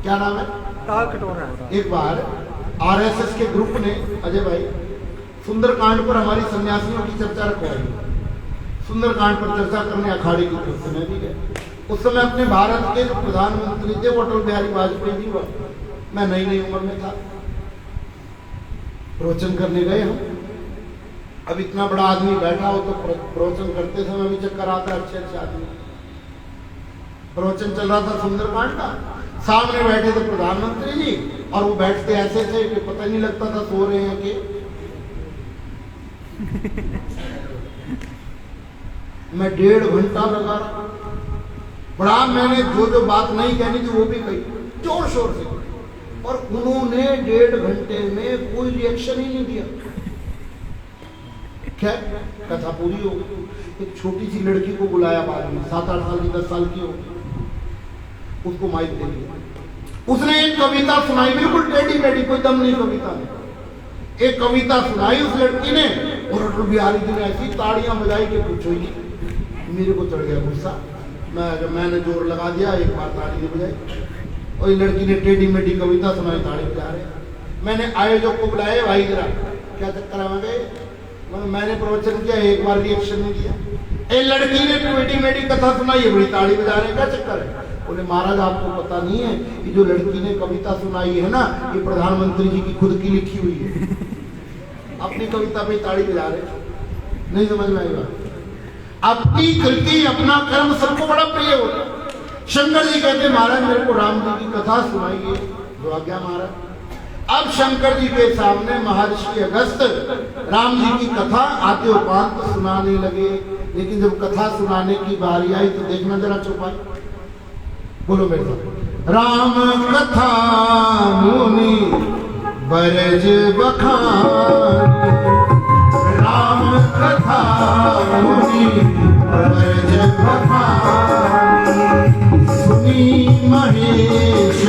क्या नाम है? ताल कटोरा। एक बार आरएसएस के ग्रुप ने, अजय भाई, सुंदरकांड पर हमारी सन्यासियों की चर्चा रखवाई। सुंदरकांड पर चर्चा करने अखाड़े की तरफ से मैं भी गया। उस समय अपने भारत के जो प्रधानमंत्री थे वो अटल बिहारी वाजपेयी जी हुआ। मैं नई नई उम्र में था, प्रवचन करने गए हम। अब इतना बड़ा आदमी बैठा हो तो प्रवचन करते समय भी चक्कर आता है, अच्छे अच्छे आदमी। प्रवचन चल रहा था सुंदरकांड का, सामने बैठे थे प्रधानमंत्री जी और वो बैठते ऐसे थे कि पता नहीं लगता था सो रहे हैं कि मैं 1.5 घंटा लगा रहा। बड़ा मैंने जो बात नहीं कहनी थी वो भी कही जोर शोर से, और उन्होंने 1.5 घंटे में कोई रिएक्शन ही नहीं दिया। क्या कथा पूरी हो गई। एक छोटी सी लड़की को बुलाया बाद में, 7-8 साल की, 10 साल की हो, उसको माइक दे दिया। उसने एक कविता सुनाई, बिल्कुल टेढ़ी मेढ़ी, कोई दम नहीं कविता में। एक कविता सुनाई उस लड़की ने, और अटल बिहारी जी ने ऐसी ताड़ियां बजाई कि पूछो ही। मेरे को चढ़ गया गुस्सा, मैंने जोर लगा दिया, एक बार ताड़ी नहीं बजाई, और लड़की ने टेढ़ी मेढ़ी कविता सुनाई, ताड़ी बजा रहे। मैंने आयोजक को बुलाया, भाई जरा क्या चक्कर है? मैंने प्रवचन किया, एक बार रिएक्शन नहीं दिया। एक लड़की ने टेढ़ी मेढ़ी कथा सुनाई, बड़ी ताड़ी बजा रहे, क्या चक्कर है? बोले महाराज आपको पता नहीं है कि जो लड़की ने कविता सुनाई है ना, ये प्रधानमंत्री जी की खुद की लिखी हुई है। अपनी कविता पे ताड़ी बजा रहे, नहीं समझ में आएगा। अपनी कृति अपना कर्म सबको बड़ा प्रिय होता है। शंकर जी कहते महाराज मेरे को राम जी की कथा सुनाइए, जो आज्ञा महाराज। अब शंकर जी के सामने महर्षि अगस्त राम जी की कथा आद्योपांत सुनाने लगे, लेकिन जब कथा सुनाने की बारी आई तो देखना जरा चौपाई, बोलो मेरे साथ, राम कथा मुनि बरज बखान, राम कथा मुनि बरज बखान, सुनी महेश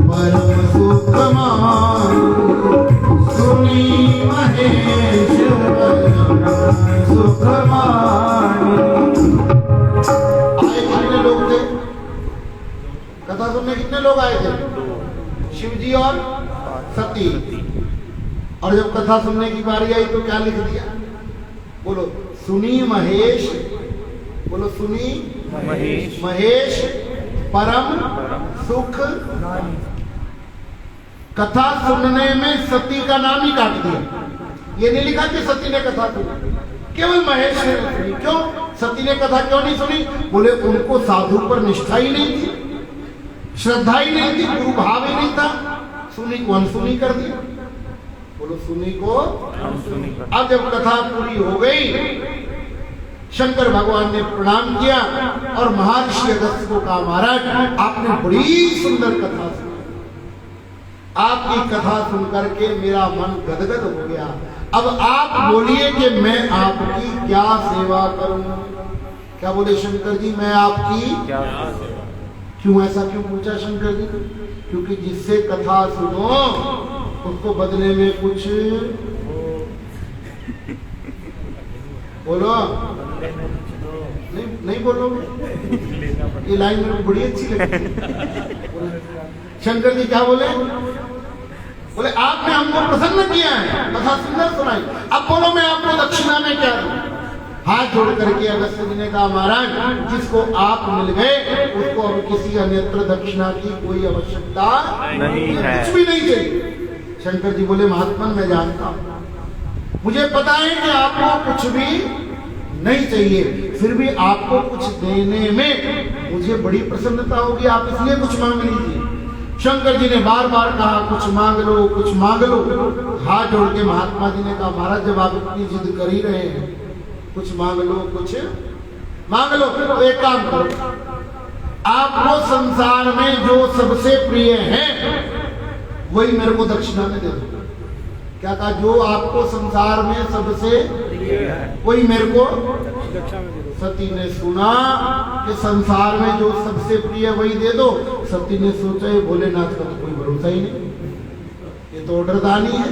परम सुख मान, सुनी महेश परम सुख मान। आए कितने लोग थे? कथा सुनने कितने लोग आए थे? शिव जी और सती। और जब कथा सुनने की बारी आई तो क्या लिख दिया? बोलो, सुनी महेश, बोलो सुनी महेश परम सुख। कथा सुनने में सती का नाम ही काट दिया। ये नहीं लिखा कि सती ने कथा सुनी, केवल महेश ने सुनी। क्यों? सती ने कथा क्यों नहीं सुनी? बोले उनको साधु पर निष्ठा ही नहीं थी, श्रद्धा ही नहीं थी, गुरु भाव ही नहीं था। सुनी को अनसुनी कर दिया। बोलो सुनी को अनसुनी। अब जब कथा पूरी हो गई, शंकर भगवान ने प्रणाम किया और महर्षि अगस्त्य को कहा महाराज आपने बड़ी सुंदर कथा सुनी, आपकी कथा सुनकर के मेरा मन गदगद हो गया। अब आप बोलिए कि मैं आपकी क्या सेवा करूं? क्या बोले शंकर जी, मैं आपकी क्या सेवा? क्यों ऐसा क्यों पूछा शंकर जी? क्योंकि जिससे कथा सुनो उसको बदले में कुछ बोलो। नहीं बोलो, ये लाइन मेरे को बड़ी अच्छी लगी। शंकर जी क्या बोले? बोले आपने हमको प्रसन्न किया है, कथा सुंदर सुनाई, अब बोलो मैं आपको दक्षिणा में क्या दूं? हाथ जोड़ करके अगस्त्य जी ने कहा महाराज जिसको आप मिल गए उसको अब किसी अन्यत्र दक्षिणा की कोई आवश्यकता नहीं है, कुछ भी नहीं चाहिए। शंकर जी बोले महात्मन मैं जानता हूं, मुझे पता है कि आपको कुछ भी नहीं चाहिए, फिर भी आपको कुछ देने में मुझे बड़ी प्रसन्नता होगी, आप इसलिए कुछ मांग लीजिए। शंकर जी ने बार बार कहा कुछ मांग लो, कुछ मांग लो। हाथ जोड़ के महात्मा जी ने कहा महाराज जब आप इतनी जिद कर ही रहे हैं कुछ मांग लो, कुछ मांग लो। तो एक काम करो, आपको संसार में जो सबसे प्रिय है वही मेरे को दक्षिणा में दे दो। क्या कहा? जो आपको संसार में सबसे वही मेरे को। सती ने सुना कि संसार में जो सबसे प्रिय वही दे दो। सती ने सोचा ये भोलेनाथ का तो कोई भरोसा ही नहीं, ये तो ऑर्डरदानी है,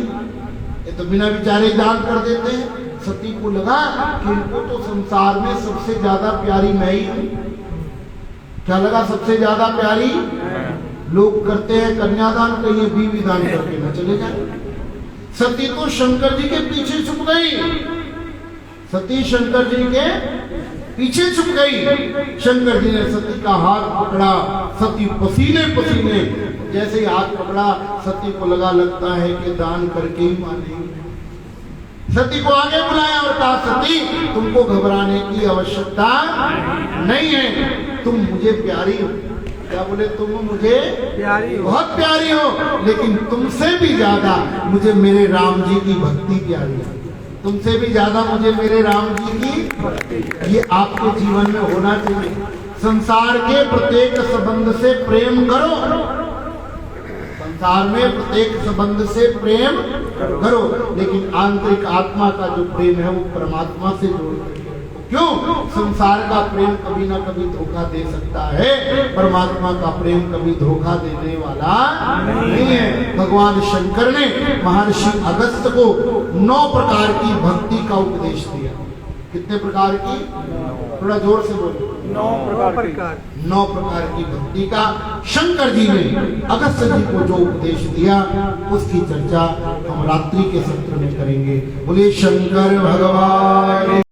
ये तो बिना विचारे दान कर देते हैं। सती को लगा कि इनको तो संसार में सबसे ज्यादा प्यारी मैं ही हूं। क्या लगा? सबसे ज्यादा प्यारी। लोग करते हैं कन्यादान, कहीं बीवी दान करके न चले जाए। सती तो शंकर जी के पीछे छुप गई। सती शंकर जी के पीछे छुप गई। शंकर जी ने सती का हाथ पकड़ा। सती पसीने पसीने, जैसे ही हाथ पकड़ा सती को लगता है कि दान करके ही मानेंगे। सती को आगे बुलाया और कहा, सती तुमको घबराने की आवश्यकता नहीं है, तुम मुझे प्यारी हो। क्या बोले? तुम मुझे प्यारी हो, बहुत प्यारी हो, लेकिन तुमसे भी ज्यादा मुझे मेरे राम जी की भक्ति प्यारी है। तुमसे भी ज्यादा मुझे मेरे राम जी की, ये आपके जीवन में होना चाहिए। संसार के प्रत्येक संबंध से प्रेम करो, संसार में प्रत्येक संबंध से प्रेम करो, लेकिन आंतरिक आत्मा का जो प्रेम है वो परमात्मा से जोड़ो। क्यों? संसार का प्रेम कभी ना कभी धोखा दे सकता है, परमात्मा का प्रेम कभी धोखा देने वाला नहीं है। भगवान शंकर ने महर्षि अगस्त्य को 9 प्रकार की भक्ति का उपदेश दिया। कितने प्रकार की? थोड़ा जोर से बोलो। 9 प्रकार। 9 प्रकार की भक्ति का शंकर जी ने अगस्त्य जी को जो उपदेश दिया उसकी चर्चा हम रात्रि के सत्र में करेंगे। बोले शंकर भगवान।